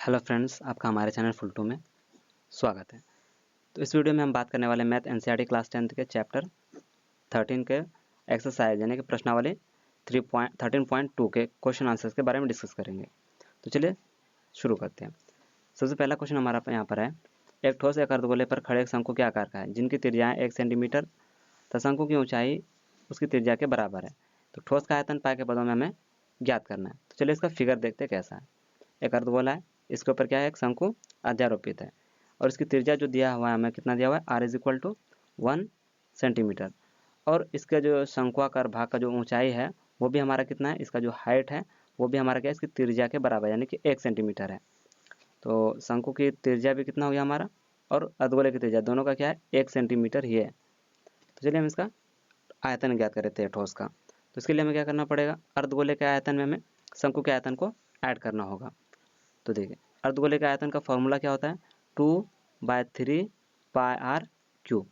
Hello friends, आपका हमारे channel full to में स्वागत है। तो इस वीडियो में हम बात करने वाले मैथ एनसीईआरटी क्लास 10th के चैप्टर 13 के एक्सरसाइज यानी कि प्रश्नावली 13.2 के क्वेश्चन आंसर्स के बारे में डिस्कस करेंगे। तो चलिए शुरू करते हैं। सबसे पहला क्वेश्चन हमारा यहाँ पर है, एक ठोस एक अर्धगोले पर खड़े एक शंकु के आकार का है जिनकी त्रिज्याएँ 1 सेंटीमीटर तथा शंकु की ऊंचाई उसकी त्रिज्या के बराबर है। तो ठोस का आयतन पाई के पदों में हमें ज्ञात करना है। तो चलिए इसका फिगर देखते हैं कैसा है। एक अर्धगोला है, इसके ऊपर क्या है, एक शंकु अध्यारोपित है और इसकी त्रिज्या जो दिया हुआ है हमें कितना दिया हुआ है, r is equal to 1 centimetre. और इसके जो शंकुआकार भाग का जो ऊंचाई है वो भी हमारा कितना है, इसका जो हाइट है वो भी हमारा क्या है, इसकी त्रिज्या के बराबर यानी कि 1 सेंटीमीटर है। तो शंकु की त्रिज्या भी कितना हो गया हमारा और अर्धगोले की त्रिज्या दोनों का क्या है, 1 सेंटीमीटर ही है। तो चलिए हम इसका आयतन ज्ञात कर लेते हैं ठोस का। तो इसके लिए हमें क्या करना पड़ेगा, अर्धगोले के आयतन में हमें शंकु के आयतन को ऐड करना होगा। तो देखिए अर्धगोले के आयतन का फॉर्मूला क्या होता है, 2/3 पाई आर क्यूब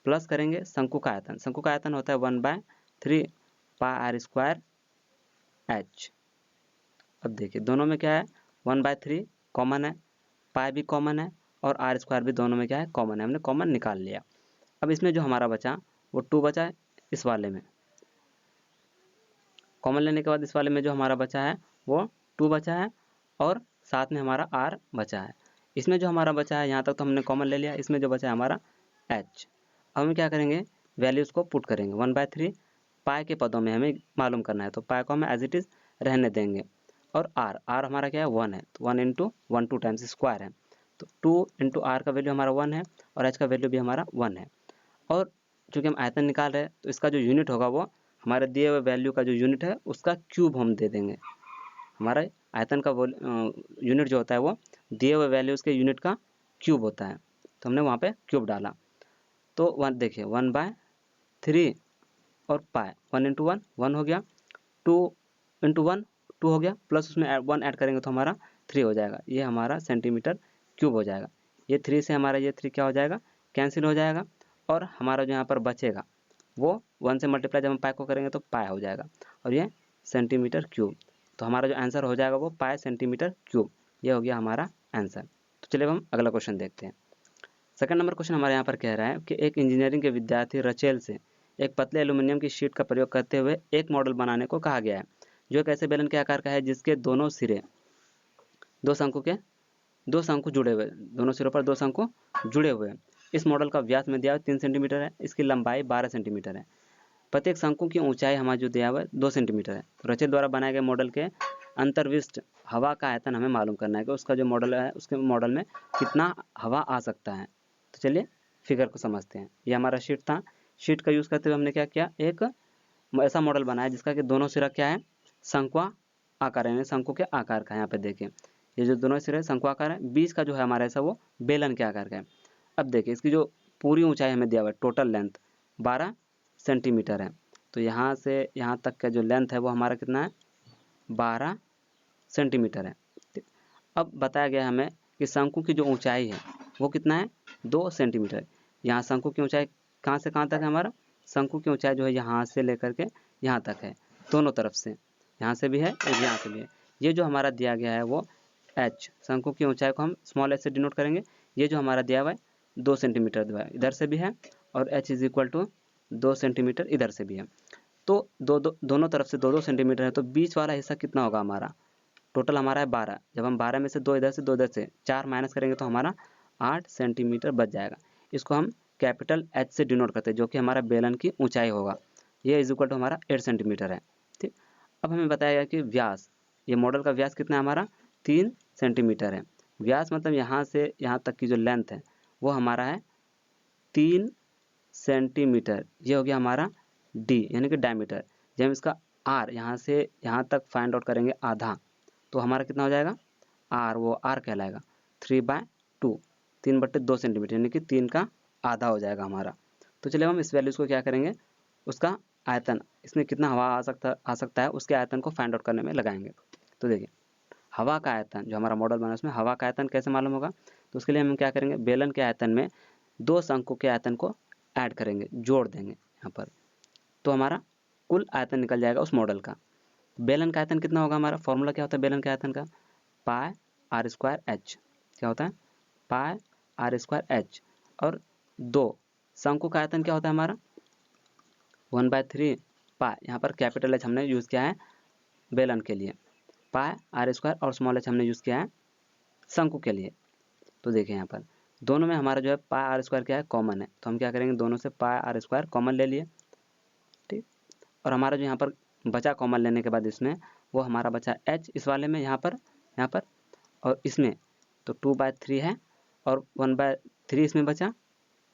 प्लस करेंगे शंकु का आयतन। शंकु का आयतन होता है 1/3 पाई आर स्क्वायर एच। अब देखिए दोनों में क्या है, 1/3 कॉमन है, पाई भी कॉमन है और आर स्क्वायर भी दोनों में क्या है, कॉमन है। हमने कॉमन निकाल लिया। अब इसमें जो हमारा बचा वो 2 बचा है, इस वाले में कॉमन लेने के बाद इस वाले में जो हमारा बचा है वो 2 बचा है और साथ में हमारा r बचा है। इसमें जो हमारा बचा है यहाँ तक तो हमने कॉमन ले लिया, इसमें जो बचा है हमारा h। अब हम क्या करेंगे, वैल्यूज़ को पुट करेंगे। 1/3 पाई के पदों में हमें मालूम करना है, तो पाई को हम एज इट इज़ रहने देंगे। और r हमारा क्या है, 1 है, तो 1 इंटू 1 2 टाइम्स स्क्वायर है, तो 2 इंटू r का वैल्यू हमारा 1 है और h का वैल्यू भी हमारा 1 है। और चूँकि हम आयतन निकाल रहे हैं तो इसका जो यूनिट होगा वो हमारे दिए हुए वैल्यू का जो यूनिट है उसका क्यूब हम दे देंगे। हमारा आयतन का यूनिट जो होता है वो दिए हुए वैल्यूज़ के यूनिट का क्यूब होता है, तो हमने वहाँ पे क्यूब डाला। तो 1 देखिए 1/3 और पाई 1 इंटू 1 1 हो गया, 2 इंटू 1 2 हो गया, प्लस उसमें 1 ऐड करेंगे तो हमारा 3 हो जाएगा। ये हमारा सेंटीमीटर क्यूब हो जाएगा। ये 3 से हमारा ये 3 क्या हो जाएगा, कैंसिल हो जाएगा। और हमारा जो यहाँ पर बचेगा वो 1 से मल्टीप्लाई जब हम पाई को करेंगे तो पाई हो जाएगा और ये सेंटीमीटर क्यूब। तो हमारा जो आंसर हो जाएगा वो पाई सेंटीमीटर क्यूब। ये हो गया हमारा आंसर। तो चलिए हम अगला क्वेश्चन देखते हैं। सेकंड नंबर क्वेश्चन हमारे यहाँ पर कह रहा है कि एक इंजीनियरिंग के विद्यार्थी रचेल से एक पतले एल्यूमिनियम की शीट का प्रयोग करते हुए एक मॉडल बनाने को कहा गया है जो एक ऐसे बेलन के आकार का है जिसके दोनों सिरे दो शंकु जुड़े हुए, दोनों सिरों पर 2 शंकु जुड़े हुए हैं। इस मॉडल का व्यास में दिया हुआ 3 सेंटीमीटर है, इसकी लंबाई 12 सेंटीमीटर है। प्रत्येक शंकु की ऊंचाई हमारा जो दिया हुआ है 2 सेंटीमीटर है। तो रचेल द्वारा बनाए गए मॉडल के अंतर्विष्ट हवा का आयतन हमें मालूम करना है कि उसका जो मॉडल है उसके मॉडल में कितना हवा आ सकता है। तो चलिए फिगर को समझते हैं। ये हमारा शीट था, शीट का यूज़ करते हुए हमने क्या किया, एक ऐसा मॉडल बनाया जिसका कि दोनों सिरा क्या है, शंक्वा आकार है, शंकु के आकार का। यहाँ पे देखिए ये जो दोनों सिरे शंकु आकार है, बीच का जो है हमारा ऐसा वो बेलन के आकार का है। अब देखिए इसकी जो पूरी ऊंचाई हमें दिया हुआ है, टोटल लेंथ 12 सेंटीमीटर है। तो यहाँ से यहाँ तक का जो लेंथ है वो हमारा कितना है, 12 सेंटीमीटर है। अब बताया गया हमें कि शंकु की जो ऊंचाई है वो कितना है, 2 सेंटीमीटर। यहाँ शंकु की ऊंचाई कहाँ से कहाँ तक है, हमारा शंकु की ऊंचाई जो है यहाँ से लेकर के यहाँ तक है, दोनों तरफ से, यहाँ से भी है और यहाँ से भी है। ये जो हमारा दिया गया है वो h, शंकु की ऊंचाई को हम स्मॉल h से डिनोट करेंगे। ये जो हमारा दिया हुआ है 2 सेंटीमीटर दिया है, इधर से भी है और h is equal to 2 centimetre इधर से भी है। तो दोनों तरफ से 2-2 सेंटीमीटर है, तो बीच वाला हिस्सा कितना होगा हमारा, टोटल हमारा है 12। जब हम 12 में से 2 इधर से 2 इधर से 4 माइनस करेंगे तो हमारा 8 सेंटीमीटर बच जाएगा। इसको हम कैपिटल H से डिनोट करते हैं जो कि हमारा बेलन की ऊंचाई होगा। ये इज इक्वल टू हमारा 8 सेंटीमीटर है। ठीक, अब हमें बताया गया कि व्यास, ये मॉडल का व्यास कितना है हमारा, 3 सेंटीमीटर है। व्यास मतलब यहाँ से यहाँ तक की जो लेंथ है वो हमारा है 3 सेंटीमीटर। ये हो गया हमारा d यानी कि डायमीटर। जब हम इसका r यहाँ से यहाँ तक फाइंड आउट करेंगे आधा, तो हमारा कितना हो जाएगा, r वो r कहलाएगा 3/2, 3/2 सेंटीमीटर यानी कि 3 का आधा हो जाएगा हमारा। तो चलिए हम इस वैल्यूज़ को क्या करेंगे, उसका आयतन, इसमें कितना हवा आ सकता है उसके आयतन को फाइंड आउट करने में लगाएंगे। तो देखिए हवा का आयतन जो हमारा मॉडल बना उसमें हवा का आयतन कैसे मालूम होगा, तो उसके लिए हम क्या करेंगे, बेलन के आयतन में 2 शंकु के आयतन को ऐड करेंगे, जोड़ देंगे यहाँ पर, तो हमारा कुल आयतन निकल जाएगा उस मॉडल का। बेलन का आयतन कितना होगा हमारा, फॉर्मूला क्या होता है बेलन के आयतन का, पाई आर स्क्वायर एच, क्या होता है पाई आर स्क्वायर एच। और 2 शंकु का आयतन क्या होता है हमारा 1/3 पाई, यहाँ पर कैपिटल एच हमने यूज़ किया है बेलन के लिए, पाई आर स्क्वायर और स्मॉल एच हमने यूज़ किया है शंकु के लिए। तो देखिए यहाँ पर दोनों में हमारा जो है पाई आर स्क्वायर क्या है कॉमन है, तो हम क्या करेंगे दोनों से पाई आर स्क्वायर कॉमन ले लिए, ठीक। और हमारा जो यहाँ पर बचा कॉमन लेने के बाद इसमें वो हमारा बचा एच इस वाले में यहाँ पर और इसमें तो 2/3 है और 1/3 इसमें बचा,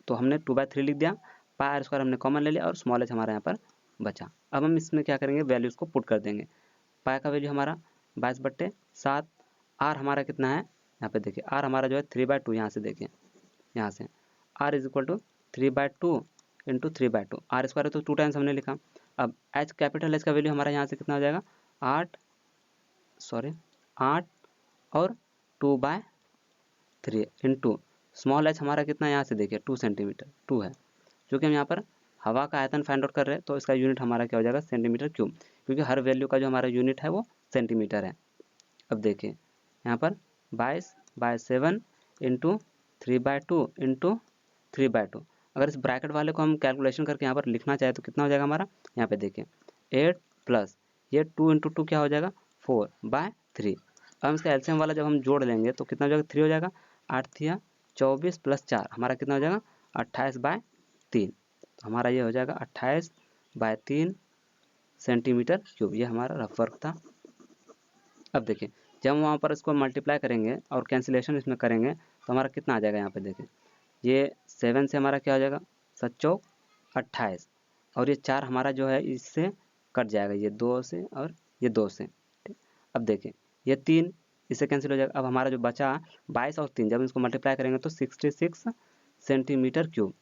तो हमने 2/3 लिख दिया, पाई आर स्क्वायर हमने कॉमन ले लिया और स्मॉल एच हमारा यहाँ पर बचा। अब हम इसमें क्या करेंगे वैल्यूज़ को पुट कर देंगे। पाई का वैल्यू हमारा 22/7, आर हमारा कितना है यहाँ पे देखिए, आर हमारा जो है 3/2, यहाँ से देखिए यहाँ से R is equal to 3/2 into 3/2, R square तो 2 टाइम्स हमने लिखा। अब एच कैपिटल एच का वैल्यू हमारा यहाँ से कितना हो जाएगा 8 और 2/3 इंटू स्मॉल एच हमारा कितना यहाँ से देखिए 2 सेंटीमीटर 2 है, क्योंकि हम यहाँ पर हवा का आयतन फाइंड आउट कर रहे हैं तो इसका यूनिट हमारा क्या हो जाएगा सेंटीमीटर क्यूब, क्योंकि हर वैल्यू का जो हमारा यूनिट है वो सेंटीमीटर है। अब देखिए यहाँ पर 22/7 इंटू 3/2 इंटू 3/2, अगर इस ब्रैकेट वाले को हम कैलकुलेशन करके यहाँ पर लिखना चाहे तो कितना हो जाएगा हमारा, यहाँ पे देखिए 8 प्लस ये 2 इंटू 2 क्या हो जाएगा 4/3। अब इसका एलसीएम वाला जब हम जोड़ लेंगे तो कितना हो जाएगा 3 हो जाएगा, 8 थिया 24 प्लस 4 हमारा कितना हो जाएगा 28/3, तो हमारा ये हो जाएगा 28/3 सेंटीमीटर क्यूब, ये हमारा रफ वर्क था। अब देखिए जब हम वहाँ पर इसको मल्टीप्लाई करेंगे और कैंसिलेशन इसमें करेंगे तो हमारा कितना आ जाएगा, यहाँ पे देखिए ये 7 से हमारा क्या हो जाएगा 7 28 और ये 4 हमारा जो है इससे कट जाएगा, ये 2 से और ये 2 से, ठीक। अब देखिए ये 3 इससे कैंसिल हो जाएगा। अब हमारा जो बचा 22 और 3 जब इसको मल्टीप्लाई करेंगे तो 66 सेंटीमीटर क्यूब,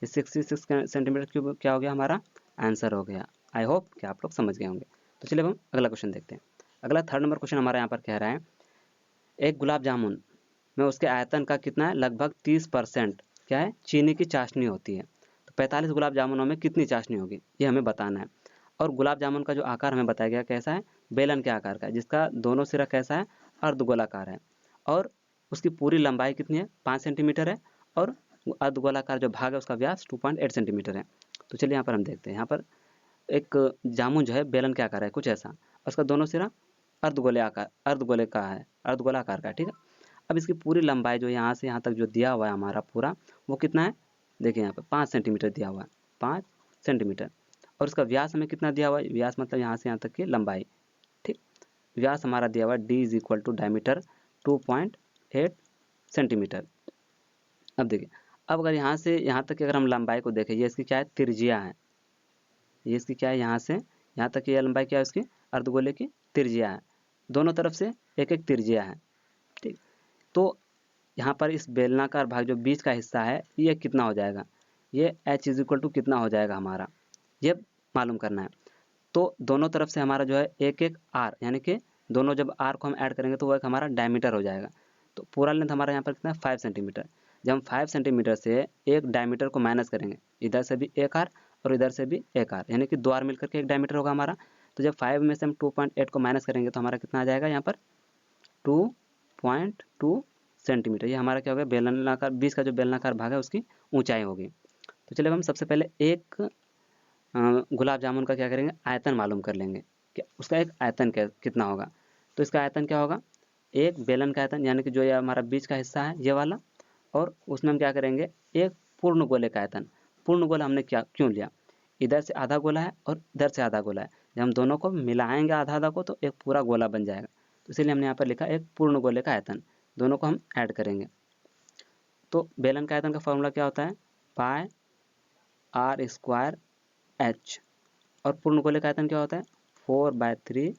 ये 66 सेंटीमीटर क्यूब क्या हो गया हमारा आंसर हो गया। आई होप कि आप लोग समझ गए होंगे। तो चलिए अब हम अगला क्वेश्चन देखते हैं। अगला 3rd नंबर क्वेश्चन हमारा यहाँ पर कह रहा है एक गुलाब जामुन में उसके आयतन का कितना है लगभग 30% क्या है चीनी की चाशनी होती है, तो 45 गुलाब जामुनों में कितनी चाशनी होगी ये हमें बताना है। और गुलाब जामुन का जो आकार हमें बताया गया कैसा है बेलन के आकार का है, जिसका दोनों सिरा कैसा है अर्धगोलाकार है और उसकी पूरी लंबाई कितनी है 5 सेंटीमीटर है और अर्धगोलाकार जो भाग है उसका व्यास 2.8 सेंटीमीटर है। तो चलिए यहाँ पर हम देखते हैं, यहाँ पर एक जामुन जो है बेलन के आकार है कुछ ऐसा और उसका दोनों सिरा अर्धगोलाकार का है, ठीक है। अब इसकी पूरी लंबाई जो यहाँ से यहाँ तक जो दिया हुआ है हमारा पूरा वो कितना है देखिए यहाँ पर 5 सेंटीमीटर दिया हुआ है 5 सेंटीमीटर और उसका व्यास हमें कितना दिया हुआ है, व्यास मतलब यहाँ से यहाँ तक की लंबाई, ठीक। व्यास हमारा दिया हुआ है d is equal to diameter 2.8 centimetre. अब देखिए अब अगर यहाँ से यहाँ तक की अगर हम लंबाई को देखें ये इसकी क्या है त्रिज्या है, ये इसकी क्या है यहाँ से यहाँ तक की यह लंबाई क्या है उसकी अर्धगोले की त्रिज्या है, दोनों तरफ से एक एक त्रिज्या है, ठीक। तो यहाँ पर इस बेलनाकार भाग जो बीच का हिस्सा है ये कितना हो जाएगा, ये h इज इक्वल टू कितना हो जाएगा हमारा ये मालूम करना है। तो दोनों तरफ से हमारा जो है एक एक आर यानी कि दोनों जब आर को हम ऐड करेंगे तो वो एक हमारा डायमीटर हो जाएगा। तो पूरा लेंथ हमारा यहाँ पर कितना है 5 सेंटीमीटर। जब हम 5 सेंटीमीटर से एक डायमीटर को माइनस करेंगे इधर से भी एक आर और इधर से भी एक आर यानी कि 2 आर मिलकर के एक डायमीटर होगा हमारा। तो जब 5 में से हम 2.8 को माइनस करेंगे तो हमारा कितना आ जाएगा यहाँ पर 2.2 सेंटीमीटर, ये हमारा क्या हो गया बेलनाकार बीच का जो बेलनाकार भाग है उसकी ऊंचाई होगी। तो चलिए हम सबसे पहले एक गुलाब जामुन का क्या करेंगे आयतन मालूम कर लेंगे कि उसका एक आयतन कितना होगा। तो इसका आयतन क्या होगा एक बेलन का आयतन यानी कि जो ये हमारा बीच का हिस्सा है ये वाला, और उसमें हम क्या करेंगे एक पूर्ण गोले का आयतन। पूर्ण गोला हमने क्या क्यों लिया, इधर से आधा गोला है और इधर से आधा गोला है, जब हम दोनों को मिलाएंगे आधा आधा को तो एक पूरा गोला बन जाएगा। तो इसलिए हमने यहाँ पर लिखा एक पूर्ण गोले का आयतन, दोनों को हम ऐड करेंगे। तो बेलन का आयतन का फॉर्मूला क्या होता है पाई आर स्क्वायर एच और पूर्ण गोले का आयतन क्या होता है 4/3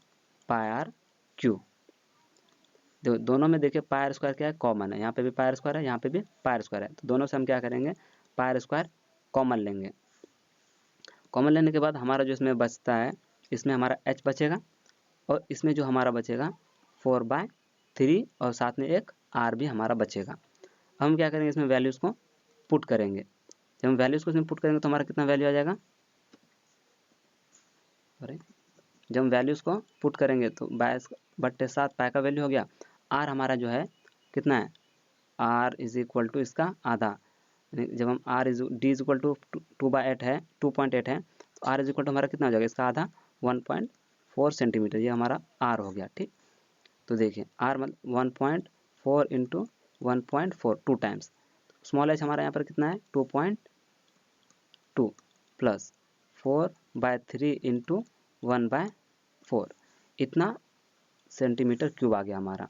पाई आर क्यूब। दोनों में देखिए पाई आर स्क्वायर क्या है कॉमन है, यहाँ पे भी पाई आर स्क्वायर है यहाँ पे भी पाई आर स्क्वायर है, तो दोनों से हम क्या करेंगे पाई आर स्क्वायर कॉमन लेंगे। कॉमन लेने के बाद हमारा जो इसमें बचता है इसमें हमारा h बचेगा और इसमें जो हमारा बचेगा 4/3 और साथ में एक r भी हमारा बचेगा। हम क्या करेंगे इसमें वैल्यूज़ को पुट करेंगे, जब हम वैल्यूज़ को इसमें पुट करेंगे तो हमारा कितना वैल्यू आ जाएगा, जब हम वैल्यूज़ को पुट करेंगे तो 22/7 पाई का वैल्यू हो गया आर हमारा जो है कितना है, आर इज इक्वल टू इसका आधा, जब हम R is D is equal to 2/8 है, 2.8 है, तो आर इज इक्वल टू हमारा कितना हो जाएगा, इसका आधा 1.4 सेंटीमीटर, ये हमारा आर हो गया। ठीक, तो देखिए आर मतलब 1.4 इंटू 1.4 2 टाइम्स, स्मॉल एच हमारा यहाँ पर कितना है 2.2 प्लस 4/3 इंटू 1/4, इतना सेंटीमीटर क्यूब आ गया हमारा।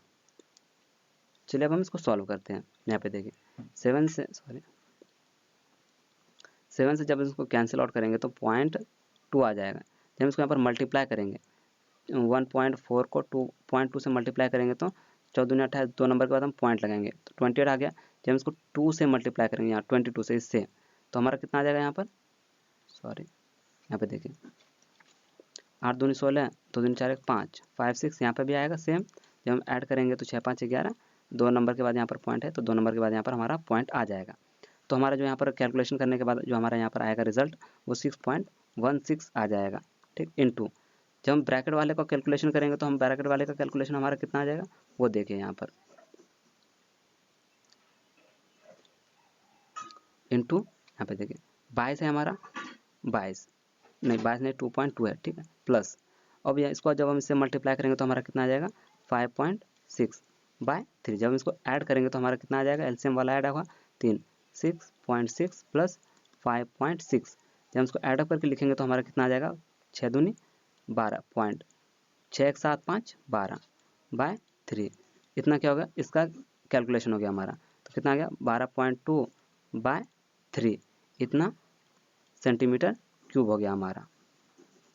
चलिए अब हम इसको सॉल्व करते हैं। यहाँ पे देखिए 7 से जब इसको कैंसिल आउट करेंगे तो 0.2 आ जाएगा। जब हम इसको यहाँ पर मल्टीप्लाई करेंगे 1.4 को 2.2 से मल्टीप्लाई करेंगे तो 14×8 2 नंबर के बाद हम पॉइंट लगाएंगे तो 28 आ गया। जब हम इसको 2 से मल्टीप्लाई करेंगे यहाँ 22 से, इससे तो हमारा कितना आ जाएगा यहाँ पर, यहाँ पे देखिए 8 दूनी 16, 2 दूनी 4 5, 5 6 यहाँ पर भी आएगा सेम। जब हम ऐड करेंगे तो 6 5 11, 2 नंबर के बाद यहाँ पर पॉइंट है तो 2 नंबर के बाद यहाँ पर हमारा पॉइंट आ जाएगा। तो हमारा जो यहाँ पर कैलकुलेशन करने के बाद जो हमारा यहाँ पर आएगा रिजल्ट वो 6.16 आ जाएगा। ठीक, इनटू जब हम ब्रैकेट वाले का कैलकुलेशन करेंगे तो हम ब्रैकेट वाले का कैलकुलेशन हमारा कितना आ जाएगा वो देखिए यहाँ पर, इनटू यहाँ पे देखिए 22 है हमारा, 22 नहीं 2.2 है। ठीक है, प्लस अब इसको जब हम इससे मल्टीप्लाई करेंगे तो हमारा कितना आ जाएगा 5.6/3। जब हम इसको ऐड करेंगे तो हमारा कितना आ जाएगा, एलसीएम वाला ऐड होगा 3, 6.6 प्लस 5.6। जब हम इसको ऐडअप करके लिखेंगे तो हमारा कितना आ जाएगा 6 दूनी 12 पॉइंट 6 1 7 5 12/3। इतना क्या होगा, इसका कैलकुलेशन हो गया हमारा, तो कितना आ गया 12.2/3, इतना सेंटीमीटर क्यूब हो गया हमारा।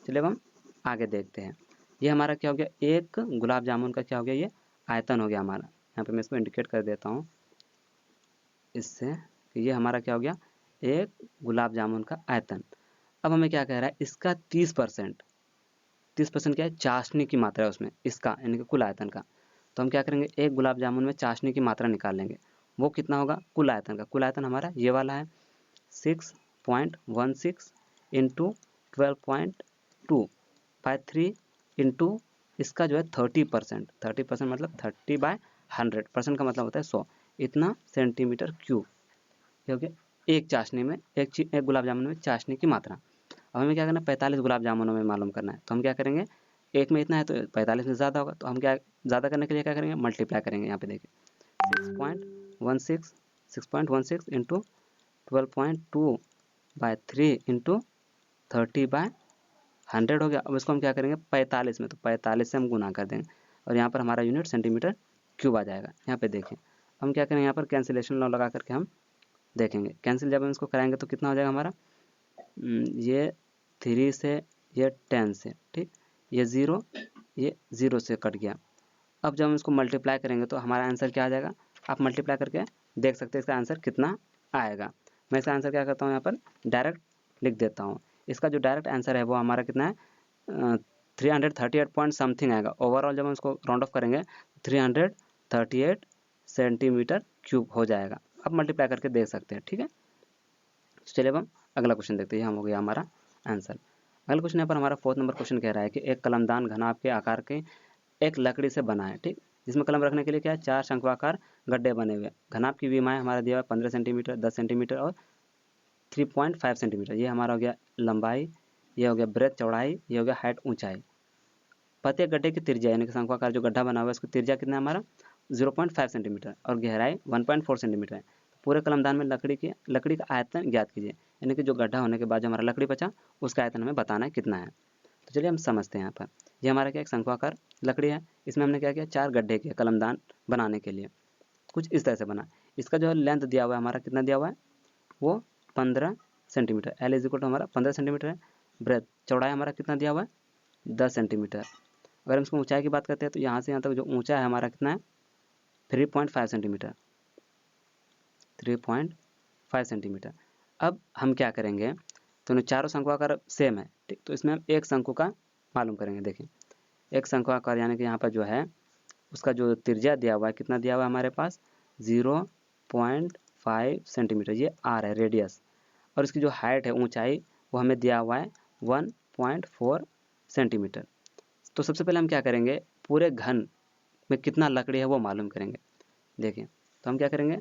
चलिए अब हम आगे देखते हैं। ये हमारा क्या हो गया, एक गुलाब जामुन का क्या हो गया, ये आयतन हो गया हमारा। यहाँ पे मैं इसको इंडिकेट कर देता हूँ इससे कि ये हमारा क्या हो गया, एक गुलाब जामुन का आयतन। अब हमें क्या कह रहा है, इसका 30% क्या है, चाशनी की मात्रा है उसमें, इसका यानी कि कुल आयतन का। तो हम क्या करेंगे, एक गुलाब जामुन में चाशनी की मात्रा निकाल लेंगे, वो कितना होगा कुल आयतन का। कुल आयतन हमारा ये वाला है 6.16 इंटू 12.2/3 इंटू इसका जो है 30% मतलब 30/100, का मतलब होता है 100, इतना सेंटीमीटर क्यूब। ये हो गया एक चाशनी में, एक गुलाब जामुन में चाशनी की मात्रा। अब हमें क्या करना है, 45 गुलाब जामुनों में मालूम करना है। तो हम क्या करेंगे, एक में इतना है तो 45 में ज़्यादा होगा, तो हम क्या ज़्यादा करने के लिए क्या करेंगे, मल्टीप्लाई करेंगे। यहाँ पे देखिए 6.16 इंटू 12.2/3 इंटू 30/100 हो गया। अब इसको हम क्या करेंगे 45 में, तो 45 से हम गुना कर देंगे और यहाँ पर हमारा यूनिट सेंटीमीटर क्यूब आ जाएगा। यहाँ पे देखिए हम क्या करेंगे, यहाँ पर कैंसिलेशन लॉ लगा करके हम देखेंगे। कैंसिल जब हम इसको कराएंगे तो कितना हो जाएगा हमारा, ये 3 से, ये 10 से, ठीक, ये 0, ये 0 से कट गया। अब जब हम इसको मल्टीप्लाई करेंगे तो हमारा आंसर क्या आ जाएगा, आप मल्टीप्लाई करके देख सकते हैं इसका आंसर कितना आएगा। मैं इसका आंसर क्या करता हूँ, यहाँ पर डायरेक्ट लिख देता हूँ। इसका जो डायरेक्ट आंसर है वो हमारा कितना है 338 पॉइंट समथिंग आएगा। ओवरऑल जब हम इसको राउंड ऑफ करेंगे 338 सेंटीमीटर क्यूब हो जाएगा। आप मल्टीप्लाई करके देख सकते हैं। ठीक है, चलिए अब हम अगला क्वेश्चन देखते हैं। हम हो गया हमारा आंसर। अगला क्वेश्चन यहाँ पर हमारा 4th नंबर क्वेश्चन कह रहा है कि एक कलमदान घनाभ के आकार के एक लकड़ी से बना है, ठीक, जिसमें कलम रखने के लिए क्या है 4 शंक्वाकार गड्ढे बने हुए। घनाभ की विमाएँ हमारा दिया हुआ 15 सेंटीमीटर, 10 सेंटीमीटर और 3.5 सेंटीमीटर। ये हमारा हो गया लंबाई, ये हो गया ब्रेथ चौड़ाई, ये हो गया हाइट ऊंचाई। प्रत्येक गड्ढे की त्रिज्या यानी कि शंक्वाकार जो गड्ढा बना हुआ है उसकी त्रिज्या कितना है हमारा 0.5 सेंटीमीटर और गहराई 1.4 सेंटीमीटर है। पूरे कलमदान में लकड़ी का आयतन ज्ञात कीजिए, यानी कि जो गड्ढा होने के बाद जो हमारा लकड़ी बचा उसका आयतन हमें बताना है कितना है। तो चलिए हम समझते हैं। यहाँ पर ये हमारा क्या एक शंक्वाकार लकड़ी है, इसमें हमने क्या किया 4 गड्ढे किए कलमदान बनाने के लिए। कुछ इस तरह से बना। इसका जो लेंथ दिया हुआ है हमारा कितना दिया हुआ है वो 15 centimetre, L is equal to हमारा 15 सेंटीमीटर है। ब्रेथ चौड़ाई हमारा कितना दिया हुआ है 10 सेंटीमीटर। अगर हम इसको ऊंचाई की बात करते हैं तो यहाँ से यहाँ तक जो ऊंचा है हमारा कितना है 3.5 सेंटीमीटर, 3.5 सेंटीमीटर। अब हम क्या करेंगे, तो चारों शंक्वाकार सेम है, ठीक, तो इसमें हम एक शंकु का मालूम करेंगे। देखिए एक शंक्वाकार यानी कि यहाँ पर जो है उसका जो त्रिज्या दिया हुआ है कितना दिया हुआ है हमारे पास 0.5 सेंटीमीटर, ये आर है रेडियस, और इसकी जो हाइट है ऊंचाई वो हमें दिया हुआ है 1.4 सेंटीमीटर। तो सबसे पहले हम क्या करेंगे, पूरे घन में कितना लकड़ी है वो मालूम करेंगे। देखिए, तो हम क्या करेंगे,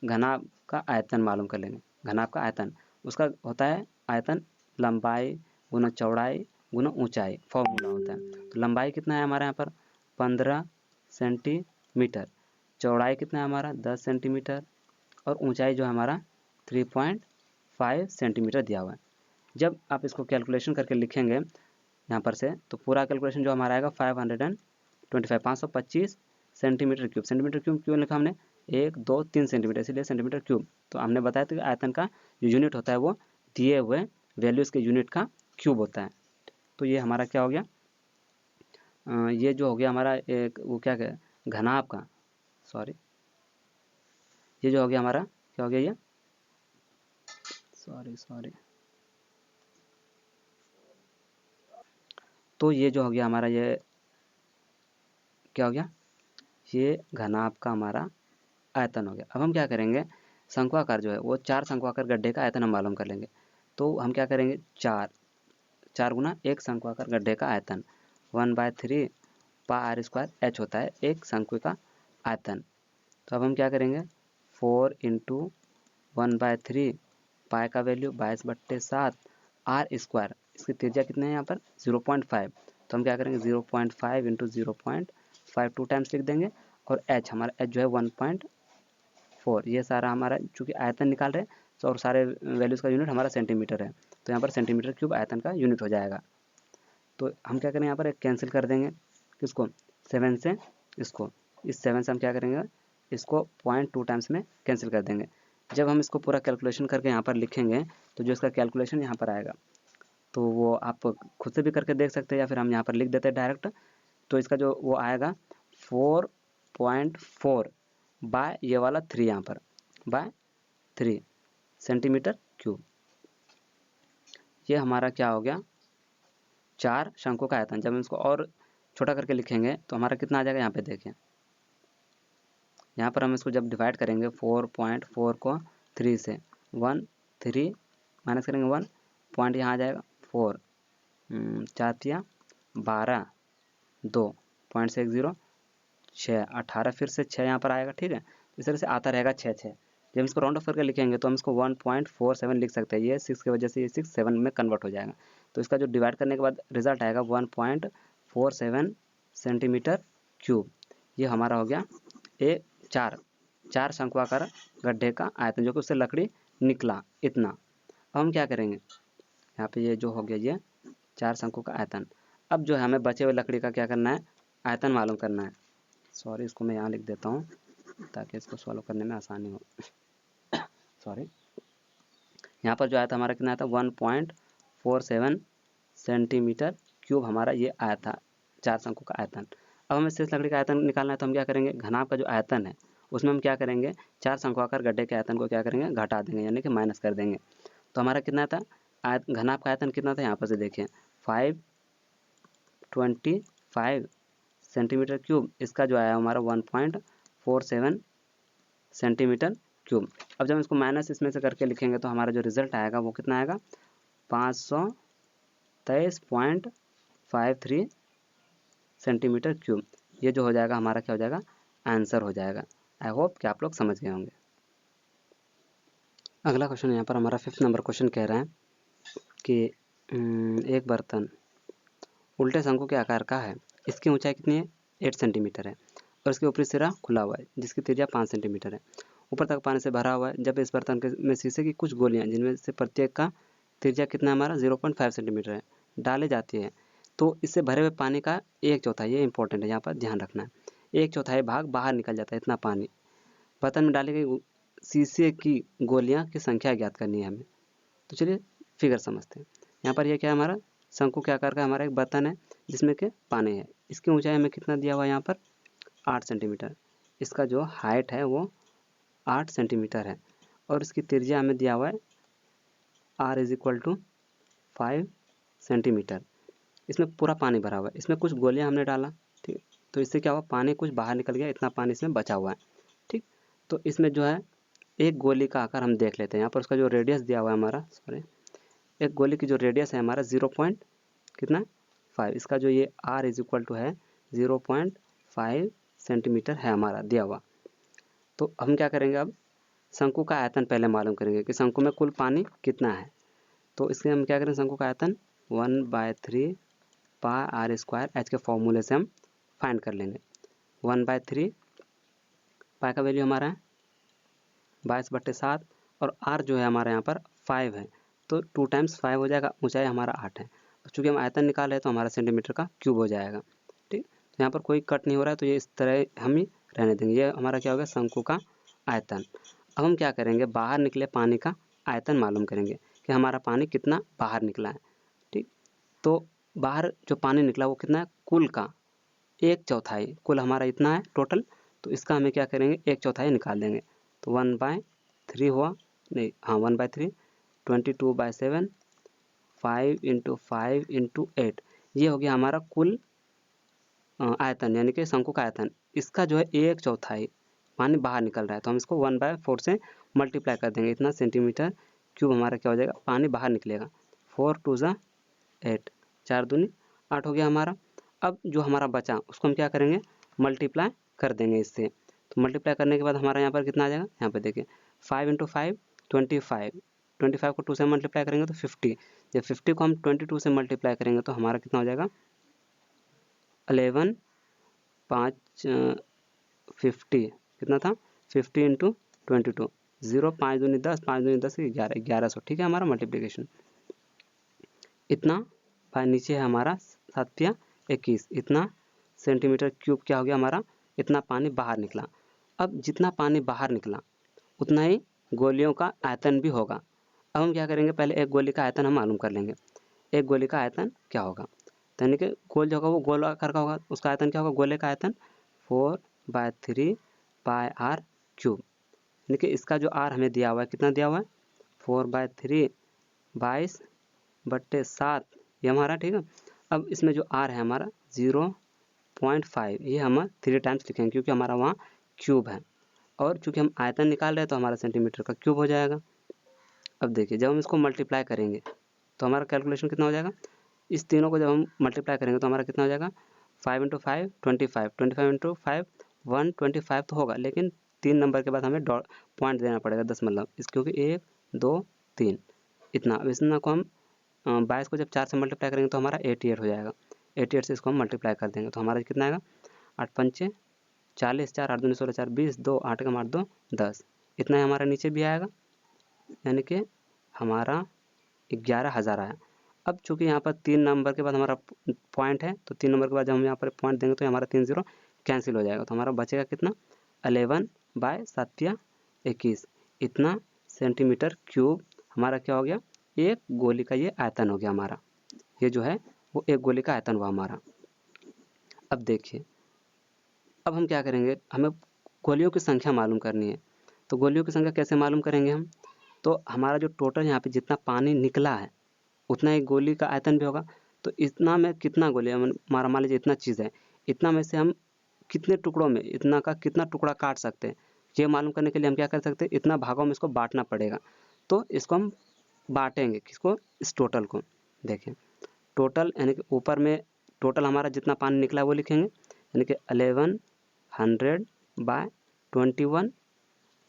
घनाभ का आयतन मालूम कर लेंगे। घनाभ का आयतन उसका होता है आयतन लंबाई गुना चौड़ाई गुना ऊंचाई, फॉर्मूला होता है। तो लंबाई कितना है हमारे यहाँ पर 15 सेंटीमीटर, चौड़ाई कितना है हमारा 10 सेंटीमीटर, और ऊंचाई जो है हमारा 3.5 सेंटीमीटर दिया हुआ है। जब आप इसको कैलकुलेशन करके लिखेंगे यहाँ पर से, तो पूरा कैलकुलेशन जो हमारा आएगा 525 सेंटीमीटर क्यूब। सेंटीमीटर क्यूब क्यों लिखा हमने, 1 2 3 सेंटीमीटर, इसलिए सेंटीमीटर क्यूब। तो हमने बताया था कि आयतन का जो यूनिट होता है वो दिए हुए वैल्यूज़ के यूनिट का क्यूब होता है। तो ये हमारा क्या हो गया, ये जो हो गया हमारा एक वो क्या कहे घनाभ का, सॉरी ये जो हो गया हमारा क्या हो गया ये, सॉरी तो ये जो हो गया हमारा ये क्या हो गया, ये घनाभ का हमारा आयतन हो गया। अब हम क्या करेंगे, शंक्वाकार जो है वो 4 शंक्वाकार गड्ढे का आयतन हम मालूम कर लेंगे। तो हम क्या करेंगे, 4 गुना एक शंक्वाकार गड्ढे का आयतन 1/3 πr² h होता है एक शंकु का आयतन। तो अब हम क्या करेंगे, 4 × 1/3 पाई का वैल्यू 22/7 r², इसकी त्रिज्या कितने हैं यहाँ पर 0.5। तो हम क्या करेंगे 0.5 × 0.5 2 टाइम्स लिख देंगे, और h हमारा h जो है 1.4। ये सारा हमारा चूँकि आयतन निकाल रहे हैं तो और सारे वैल्यूज़ का यूनिट हमारा सेंटीमीटर है, तो यहाँ पर सेंटीमीटर क्यूब आयतन का यूनिट हो जाएगा। तो हम क्या करेंगे यहाँ पर एक कैंसिल कर देंगे, किसको 7 से, इसको इस 7 से हम क्या करेंगे, इसको 0.2 टाइम्स में कैंसिल कर देंगे। जब हम इसको पूरा कैलकुलेशन करके यहाँ पर लिखेंगे तो जो इसका कैलकुलेशन यहाँ पर आएगा, तो वो आप खुद से भी करके देख सकते हैं या फिर हम यहाँ पर लिख देते हैं डायरेक्ट। तो इसका जो वो आएगा 4.4 बाय ये वाला 3 यहाँ पर बाय 3 सेंटीमीटर क्यूब। ये हमारा क्या हो गया, 4 शंकु का आयतन। जब हम इसको और छोटा करके लिखेंगे तो हमारा कितना आ जाएगा, यहाँ पे देखिए, यहाँ पर हम इसको जब डिवाइड करेंगे 4.4 को 3 से 3 माइनस करेंगे 1 पॉइंट यहाँ आ जाएगा 4 4 तिया 12 2 पॉइंट से 1 0 6 18 फिर से 6 यहाँ पर आएगा। ठीक है, इस तरह से आता रहेगा 6 जब इसको राउंड ऑफ करके लिखेंगे तो हम इसको 1.47 लिख सकते हैं। ये 6 की वजह से ये 6 7 में कन्वर्ट हो जाएगा। तो इसका जो डिवाइड करने के बाद रिजल्ट आएगा 1.47 सेंटीमीटर क्यूब। ये हमारा हो गया एक 4 शंक्वाकार गड्ढे का आयतन, जो कि उससे लकड़ी निकला इतना। अब हम क्या करेंगे, यहाँ पे ये जो हो गया ये 4 शंकु का आयतन। अब जो है हमें बचे हुए लकड़ी का क्या करना है, आयतन मालूम करना है। सॉरी, इसको मैं यहाँ लिख देता हूँ ताकि इसको सॉल्व करने में आसानी हो। सॉरी, यहाँ पर जो आया था हमारा कितना आया था 1.47 सेंटीमीटर क्यूब हमारा ये आया था 4 शंकु का आयतन। अब हमें शेष लकड़ी का आयतन निकालना है, तो हम क्या करेंगे, घनाभ का जो आयतन है उसमें हम क्या करेंगे, 4 शंक्वाकार गड्ढे के आयतन को क्या करेंगे, घटा देंगे, यानी कि माइनस कर देंगे। तो हमारा कितना था, घनाभ का आयतन कितना था, यहाँ पर से देखिए 525 सेंटीमीटर क्यूब। इसका जो आया हमारा 1.47 सेंटीमीटर क्यूब। अब जब इसको माइनस इसमें से करके लिखेंगे तो हमारा जो रिजल्ट आएगा वो कितना आएगा, 523.53 सेंटीमीटर क्यूब। ये जो हो जाएगा हमारा क्या हो जाएगा, आंसर हो जाएगा। आई होप कि आप लोग समझ गए होंगे। अगला क्वेश्चन यहाँ पर हमारा 5th नंबर क्वेश्चन कह रहा है कि एक बर्तन उल्टे शंकु के आकार का है, इसकी ऊंचाई कितनी है 8 सेंटीमीटर है, और इसके ऊपरी सिरा खुला हुआ है जिसकी त्रिज्या 5 सेंटीमीटर है, ऊपर तक पानी से भरा हुआ है। जब इस बर्तन में शीशे की कुछ गोलियां, जिनमें से प्रत्येक का त्रिज्या कितना हमारा 0.5 सेंटीमीटर है, डाली जाती है, तो इससे भरे हुए पानी का 1/4, ये इंपॉर्टेंट है, यहाँ पर ध्यान रखना है, 1/4 भाग बाहर निकल जाता है। इतना पानी बर्तन में डाली गई शीशे की गोलियां की संख्या ज्ञात करनी है हमें। तो चलिए फिगर समझते हैं। यहाँ पर ये क्या है, हमारा शंकु के आकार का हमारा एक बर्तन है जिसमें के पानी है। इसकी ऊंचाई हमें कितना दिया हुआ है यहाँ पर 8 सेंटीमीटर। इसका जो हाइट है वो 8 सेंटीमीटर है, और इसकी त्रिज्या हमें दिया हुआ है r = 5 सेंटीमीटर। इसमें पूरा पानी भरा हुआ है, इसमें कुछ गोलियां हमने डाला, ठीक है, तो इससे क्या हुआ, पानी कुछ बाहर निकल गया, इतना पानी इसमें बचा हुआ है। ठीक, तो इसमें जो है एक गोली का आकार हम देख लेते हैं। यहाँ पर उसका जो रेडियस दिया हुआ है हमारा, सॉरी, एक गोली की जो रेडियस है हमारा 0.5, इसका जो ये r = है 0.5 सेंटीमीटर है हमारा दिया हुआ। तो हम क्या करेंगे, अब शंकु का आयतन पहले मालूम करेंगे कि शंकु में कुल पानी कितना है। तो इसके हम क्या करें, शंकु का आयतन 1/3 पाई आर स्क्वायर एच के फॉर्मूले से हम फाइंड कर लेंगे। 1/3 पाई का वैल्यू हमारा है 22/7 और आर जो है हमारे यहाँ पर 5 है, तो 2 टाइम्स 5 हो जाएगा, ऊंचाई हमारा 8 है। तो चूँकि हम आयतन निकाल रहे हैं तो हमारा सेंटीमीटर का क्यूब हो जाएगा। ठीक, तो यहाँ पर कोई कट नहीं हो रहा है, तो ये इस तरह हम ही रहने देंगे। ये हमारा क्या होगा, शंकु का आयतन। अब हम क्या करेंगे, बाहर निकले पानी का आयतन मालूम करेंगे कि हमारा पानी कितना बाहर निकला है। ठीक, तो बाहर जो पानी निकला वो कितना है, कुल का 1/4, कुल हमारा इतना है टोटल, तो इसका हमें क्या करेंगे 1/4 निकाल देंगे। तो 1/3 हुआ, नहीं हाँ 1/3, 22/7, 5 × 5 × 8, ये हो गया हमारा कुल आयतन, यानी कि शंकु का आयतन। इसका जो है 1/4 पानी बाहर निकल रहा है, तो हम इसको 1/4 से मल्टीप्लाई कर देंगे, इतना सेंटीमीटर क्यूब हमारा क्या हो जाएगा, पानी बाहर निकलेगा। 4 × 2 = 8, 4 दूनी 8 हो गया हमारा। अब जो हमारा बचा उसको हम क्या करेंगे, मल्टीप्लाई कर देंगे इससे। तो मल्टीप्लाई करने के बाद हमारा यहाँ पर कितना आ जाएगा, यहाँ पर देखिए 5 × 5 25, 25 को 2 से मल्टीप्लाई करेंगे तो 50, जब 50 को हम 22 से मल्टीप्लाई करेंगे तो हमारा कितना हो जाएगा 11, 5 50 कितना था 50 × 22, 0 5 दूनी 10, 5 दूनी 10 11, 1100। ठीक है, हमारा मल्टीप्लिकेशन इतना भाई नीचे है हमारा 7 × 21, इतना सेंटीमीटर क्यूब क्या हो गया हमारा, इतना पानी बाहर निकला। अब जितना पानी बाहर निकला उतना ही गोलियों का आयतन भी होगा। अब हम क्या करेंगे, पहले एक गोली का आयतन हम मालूम कर लेंगे। एक गोली का आयतन क्या होगा, तो यानी कि गोल जो होगा वो गोल आकार का होगा, उसका आयतन क्या होगा, गोले का आयतन 4/3 पाई आर क्यूब, यानी कि इसका जो आर हमें दिया हुआ है कितना दिया हुआ है 4/3 22/7 ये हमारा। ठीक है, अब इसमें जो आर है हमारा 0.5, ये हम 3 टाइम्स लिखेंगे क्योंकि हमारा वहाँ क्यूब है, और चूँकि हम आयतन निकाल रहे हैं तो हमारा सेंटीमीटर का क्यूब हो जाएगा। अब देखिए जब हम इसको मल्टीप्लाई करेंगे तो हमारा कैलकुलेशन कितना हो जाएगा, इस तीनों को जब हम मल्टीप्लाई करेंगे तो हमारा कितना हो जाएगा 5 × 5 25, 25 × 5 125 तो होगा, लेकिन 3 नंबर के बाद हमें पॉइंट देना पड़ेगा 10, मतलब इस क्योंकि 1 2 3 इतना। अब इतना को हम 22 को जब 4 से मल्टीप्लाई करेंगे तो हमारा 88 हो जाएगा। 88 से इसको हम मल्टीप्लाई कर देंगे तो हमारा कितना आएगा 8 × 5 = 40, 4 8 दूनी 16, 4 20, 2 8 × 8 2 10, इतना ही हमारा नीचे भी आएगा, यानी कि हमारा 11,000 आया। अब चूँकि यहाँ पर 3 नंबर के बाद हमारा पॉइंट है, तो 3 नंबर के बाद जब हम यहाँ पर पॉइंट देंगे तो हमारा 3 0 कैंसिल हो जाएगा, तो हमारा बचेगा कितना 11/7 × 21, इतना सेंटीमीटर क्यूब हमारा क्या हो गया, एक गोली का ये आयतन हो गया हमारा। ये जो है वो एक गोली का आयतन हुआ हमारा। अब देखिए, अब हम क्या करेंगे, हमें गोलियों की संख्या मालूम करनी है। तो गोलियों की संख्या कैसे मालूम करेंगे हम, तो हमारा जो टोटल यहाँ पे जितना पानी निकला है उतना ही गोली का आयतन भी होगा। तो इतना में कितना गोली है, हमारा मान लीजिए इतना चीज़ है, इतना में से हम कितने टुकड़ों में इतना का कितना टुकड़ा काट सकते हैं, ये मालूम करने के लिए हम क्या कर सकते हैं, इतना भागों में इसको बांटना पड़ेगा। तो इसको हम बांटेंगे किसको, इस टोटल को। देखिए टोटल यानी कि ऊपर में टोटल हमारा जितना पानी निकला है वो लिखेंगे, यानी कि 1100/21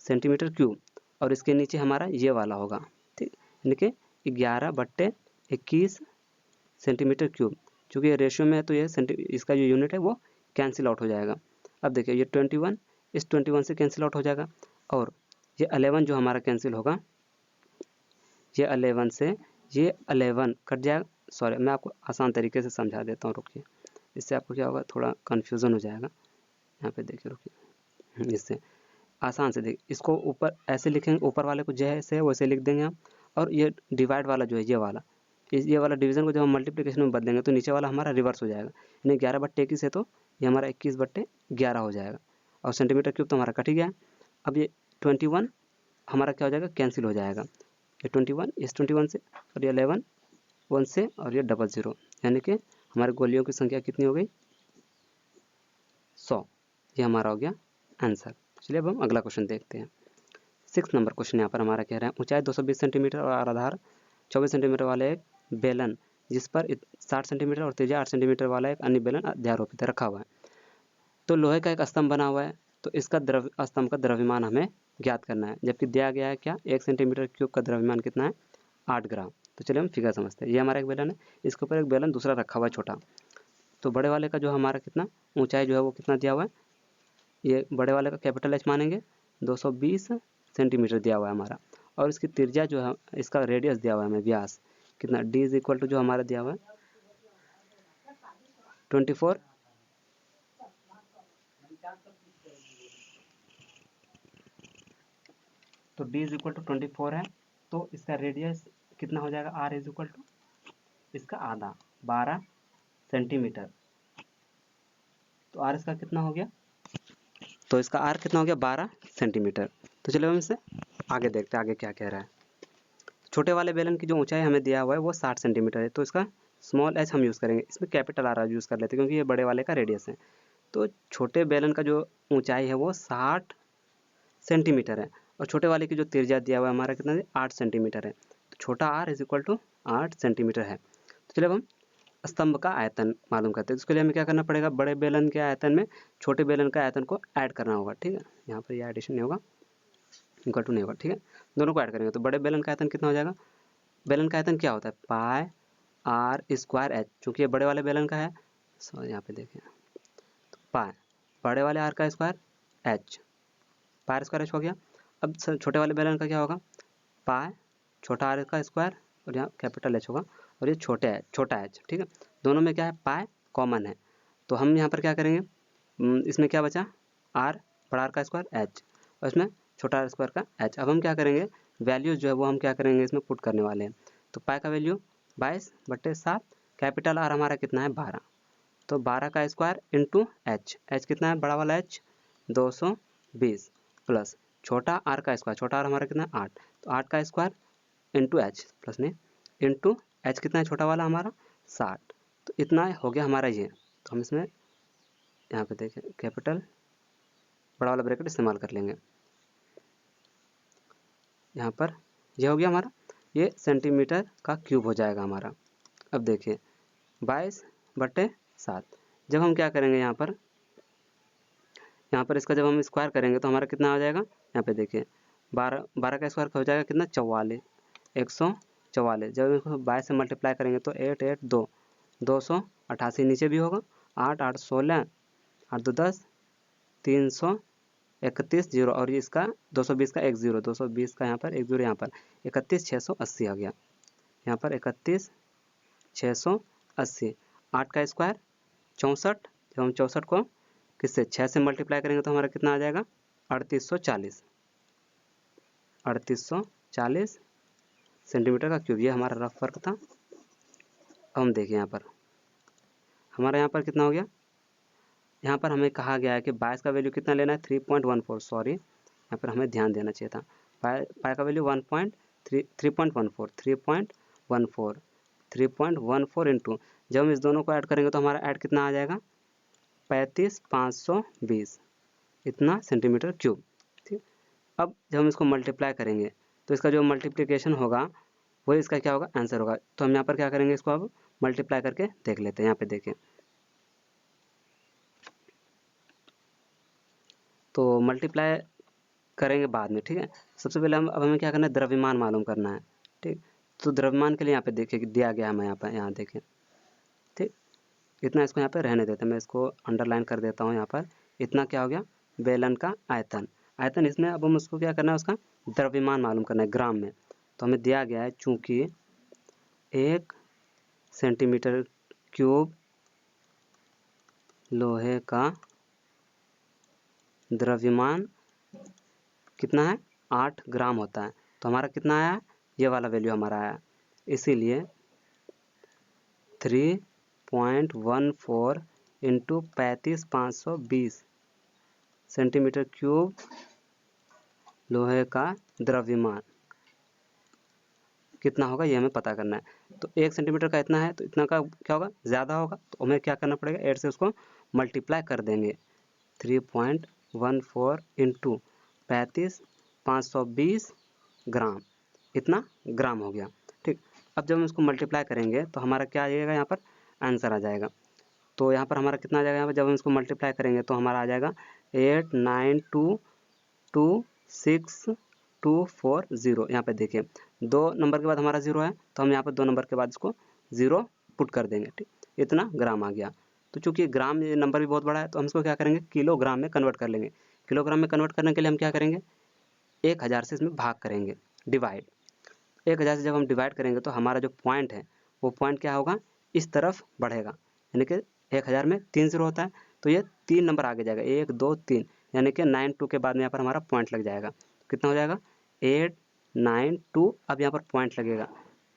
सेंटीमीटर क्यूब, और इसके नीचे हमारा ये वाला होगा। ठीक, यानी कि 11/21 सेंटीमीटर क्यूब, चूँकि ये रेशियो में है तो ये इसका जो यूनिट है वो कैंसिल आउट हो जाएगा। अब देखिए ये 21 इस 21 से कैंसिल आउट हो जाएगा, और ये 11 जो हमारा कैंसिल होगा, ये 11 से ये 11 कट जाएगा। सॉरी, मैं आपको आसान तरीके से समझा देता हूँ, रुकिए, इससे आपको क्या होगा थोड़ा कन्फ्यूज़न हो जाएगा। यहाँ पे देखिए, रुकिए, इससे आसान से देखिए, इसको ऊपर ऐसे लिखेंगे, ऊपर वाले को जैसे है वैसे लिख देंगे हम, और ये डिवाइड वाला जो है ये वाला डिवीज़न को जब हम मल्टीप्लिकेशन में बदलेंगे तो नीचे वाला हमारा रिवर्स हो जाएगा, यानी 11/21 है तो ये हमारा 21/11 हो जाएगा, और सेंटीमीटर क्यूब तो हमारा कट ही गया। अब ये 21 हमारा क्या हो जाएगा, कैंसिल हो जाएगा, ये 21 इस 21 से, और ये 11 1 से, और ये 00, यानी कि हमारे गोलियों की संख्या कितनी हो गई 100। ये हमारा हो गया आंसर। चलिए अब हम अगला क्वेश्चन देखते हैं। 6 नंबर क्वेश्चन यहाँ पर हमारा कह रहा है, ऊंचाई 220 सेंटीमीटर और आधार 24 सेंटीमीटर वाले एक बेलन जिस पर 60 सेंटीमीटर और त्रिज्या 8 सेंटीमीटर वाला एक अन्य बेलन अध्यारोपित रखा हुआ है। तो लोहे का एक स्तंभ बना हुआ है, तो इसका स्तंभ का द्रव्यमान हमें ज्ञात करना है, जबकि दिया गया है क्या, 1 सेंटीमीटर क्यूब का द्रव्यमान कितना है, 8 ग्राम। तो चलिए हम फिगर समझते हैं। ये हमारा एक बेलन है, इसके ऊपर एक बेलन दूसरा रखा हुआ है छोटा। तो बड़े वाले का जो हमारा कितना ऊंचाई जो है वो कितना दिया हुआ है, ये बड़े वाले का कैपिटल एच मानेंगे, 220 सेंटीमीटर दिया हुआ है हमारा। और इसकी त्रिज्या जो है, इसका रेडियस दिया हुआ है हमें, व्यास कितना, डी इज इक्वल टू जो हमारा दिया हुआ है 24, तो d इज इक्वल टू 24 है। तो इसका रेडियस कितना हो जाएगा, r इज इक्वल टू इसका आधा 12 सेंटीमीटर। तो r इसका कितना हो गया, तो इसका r कितना हो गया, 12 सेंटीमीटर। तो चलो हम इससे आगे देखते हैं आगे क्या कह रहा है। छोटे वाले बेलन की जो ऊंचाई हमें दिया हुआ है वो 60 सेंटीमीटर है, तो इसका स्मॉल एच हम यूज़ करेंगे, इसमें कैपिटल आर यूज़ कर लेते हैं क्योंकि ये बड़े वाले का रेडियस है। तो छोटे बेलन का जो ऊंचाई है वो 60 सेंटीमीटर है, और छोटे वाले की जो त्रिज्या दिया हुआ है हमारा कितना है, 8 सेंटीमीटर है। तो छोटा r is equal to 8 centimetre है। तो चलिए अब हम स्तंभ का आयतन मालूम करते हैं। उसके लिए हमें क्या करना पड़ेगा, बड़े बेलन के आयतन में छोटे बेलन का आयतन को ऐड करना होगा, ठीक है। यहाँ पर ये एडिशन नहीं होगा, इक्वल टू नहीं होगा, ठीक है। दोनों को ऐड करेंगे तो बड़े बेलन का आयतन कितना हो जाएगा, बेलन का आयतन क्या होता है, पाई आर स्क्वायर एच, चूँकि ये बड़े वाले बेलन का है, सो यहाँ पे देखें, तो पाई बड़े वाले आर का square H, pi square H हो गया। अब छोटे वाले बेलन का क्या होगा, पाई छोटा आर का स्क्वायर, और यहाँ कैपिटल एच होगा, और ये छोटा एच, ठीक है। दोनों में क्या है, पाई कॉमन है, तो हम यहाँ पर क्या करेंगे, इसमें क्या बचा, आर बड़ा आर का स्क्वायर एच, और इसमें छोटा आर स्क्वायर का एच। अब हम क्या करेंगे, वैल्यूज जो है वो हम क्या करेंगे इसमें पुट करने वाले हैं। तो पाई का वैल्यू 22/7, कैपिटल आर हमारा कितना है 12, तो 12 का स्क्वायर इंटू एच, एच कितना है बड़ा वाला एच 220, प्लस छोटा आर का स्क्वायर, छोटा आर हमारा कितना है 8, तो 8 का स्क्वायर इंटू एच प्लस नहीं इंटू एच कितना है छोटा वाला हमारा 60, तो इतना हो गया हमारा ये। तो हम इसमें यहाँ पे देखें कैपिटल बड़ा वाला ब्रैकेट इस्तेमाल कर लेंगे। यहाँ पर यह हो गया हमारा, ये सेंटीमीटर का क्यूब हो जाएगा हमारा। अब देखिए 22/7, जब हम क्या करेंगे यहाँ पर इसका जब हम स्क्वायर करेंगे तो हमारा कितना आ जाएगा, यहाँ पे देखिए 12 का स्क्वायर हो जाएगा कितना 44, 144, जब इसको 22 से मल्टीप्लाई करेंगे तो 8 8 2 288, नीचे भी होगा 8 8 16 8 2 10 331 जीरो, और ये इसका 220 का एक जीरो, 220 का यहाँ पर एक जीरो, यहाँ पर 31,680 आ गया, यहाँ पर 31,680। 8 का स्क्वायर 64, जब हम 64 को किससे 6 से मल्टीप्लाई करेंगे तो हमारा कितना आ जाएगा 3840, 3840 सेंटीमीटर का क्यूब। ये हमारा रफ वर्क था। अब हम देखिए यहाँ पर हमारा यहाँ पर कितना हो गया, यहाँ पर हमें कहा गया है कि 22 का वैल्यू कितना लेना है 3.14, सॉरी यहाँ पर हमें ध्यान देना चाहिए था, पाई का वैल्यू 3.14 इंटू, जब हम इस दोनों को ऐड करेंगे तो हमारा ऐड कितना आ जाएगा 35,520, इतना सेंटीमीटर क्यूब, ठीक। अब जब हम इसको मल्टीप्लाई करेंगे तो इसका जो मल्टीप्लिकेशन होगा वही इसका क्या होगा, आंसर होगा। तो हम यहाँ पर क्या करेंगे, इसको अब मल्टीप्लाई करके देख लेते हैं। यहाँ पे देखें तो मल्टीप्लाई करेंगे बाद में, ठीक है। सबसे पहले अब हमें क्या करना है, द्रव्यमान मालूम करना है, ठीक। तो द्रव्यमान के लिए यहाँ पे देखिए दिया गया हमें यहाँ पर, यहाँ देखें, ठीक। इतना इसको यहाँ पे रहने देते हैं, मैं इसको अंडरलाइन कर देता हूँ यहाँ पर। इतना क्या हो गया, बेलन का आयतन, इसमें अब हम उसको क्या करना है, उसका द्रव्यमान मालूम करना है ग्राम में। तो हमें दिया गया है चूँकि 1 सेंटीमीटर क्यूब लोहे का द्रव्यमान कितना है 8 ग्राम होता है, तो हमारा कितना आया, ये वाला वैल्यू हमारा आया, इसीलिए 3.14 इंटू 35,520 सेंटीमीटर क्यूब लोहे का द्रव्यमान कितना होगा, ये हमें पता करना है। तो 1 सेंटीमीटर का इतना है, तो इतना का क्या होगा, ज़्यादा होगा, तो हमें क्या करना पड़ेगा, 8 से उसको मल्टीप्लाई कर देंगे। 3.14 इंटू 35,520 ग्राम, इतना ग्राम हो गया, ठीक। अब जब हम इसको मल्टीप्लाई करेंगे तो हमारा क्या आ जाएगा, यहाँ पर आंसर आ जाएगा तो यहाँ पर हमारा कितना आ जाएगा, यहाँ पर जब हम इसको मल्टीप्लाई करेंगे तो हमारा आ जाएगा 89226240। यहाँ पे देखिए 2 नंबर के बाद हमारा 0 है, तो हम यहाँ पर 2 नंबर के बाद इसको 0 पुट कर देंगे। ठीक, इतना ग्राम आ गया। तो चूंकि ग्राम ये नंबर भी बहुत बड़ा है, तो हम इसको क्या करेंगे, किलोग्राम में कन्वर्ट कर लेंगे। किलोग्राम में कन्वर्ट करने के लिए हम क्या करेंगे, 1000 से इसमें भाग करेंगे, डिवाइड। 1000 से जब हम डिवाइड करेंगे तो हमारा जो पॉइंट है वो पॉइंट क्या होगा, इस तरफ बढ़ेगा, यानी कि 1000 में 3 0 होता है, तो ये 3 नंबर आगे जाएगा, 1 2 3, यानी कि 92 के बाद में यहाँ पर हमारा पॉइंट लग जाएगा। कितना हो जाएगा, 892। अब यहाँ पर पॉइंट लगेगा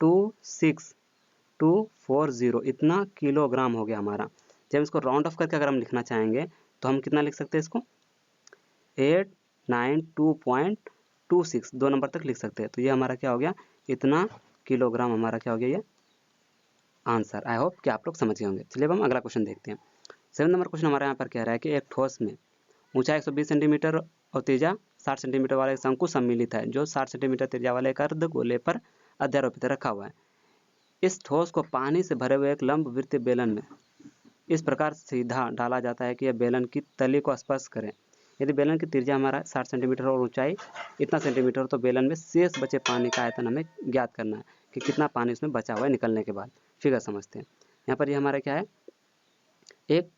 26240, इतना किलोग्राम हो गया हमारा। जब इसको राउंड ऑफ करके अगर हम लिखना चाहेंगे तो हम कितना लिख सकते हैं इसको, 892.26, 2 नंबर तक लिख सकते हैं। तो ये हमारा क्या हो गया, इतना किलोग्राम हमारा क्या हो गया, ये आंसर। आई होप कि आप लोग समझ गए होंगे। चलिए अब हम अगला क्वेश्चन देखते हैं। 7 नंबर क्वेश्चन हमारे यहाँ पर कह रहा है कि एक ठोस में ऊंचाई 120 सेंटीमीटर और त्रिज्या 60 सेंटीमीटर वाला एक शंकु सम्मिलित है, जो 60 सेंटीमीटर त्रिज्या वाले एक अर्ध गोले पर अध्यारोपित रखा हुआ है। इस ठोस को पानी से भरे हुए एक लंबवृत्तीय बेलन में इस प्रकार सीधा डाला जाता है कि यह बेलन की तली को स्पर्श करे। यदि बेलन की त्रिज्या हमारा 60 सेंटीमीटर और ऊंचाई इतना सेंटीमीटर, तो बेलन में शेष बचे पानी का आयतन हमें ज्ञात करना है कि कितना पानी उसमें बचा हुआ है निकलने के बाद। फिगर समझते हैं। यहाँ पर ये हमारा क्या है, एक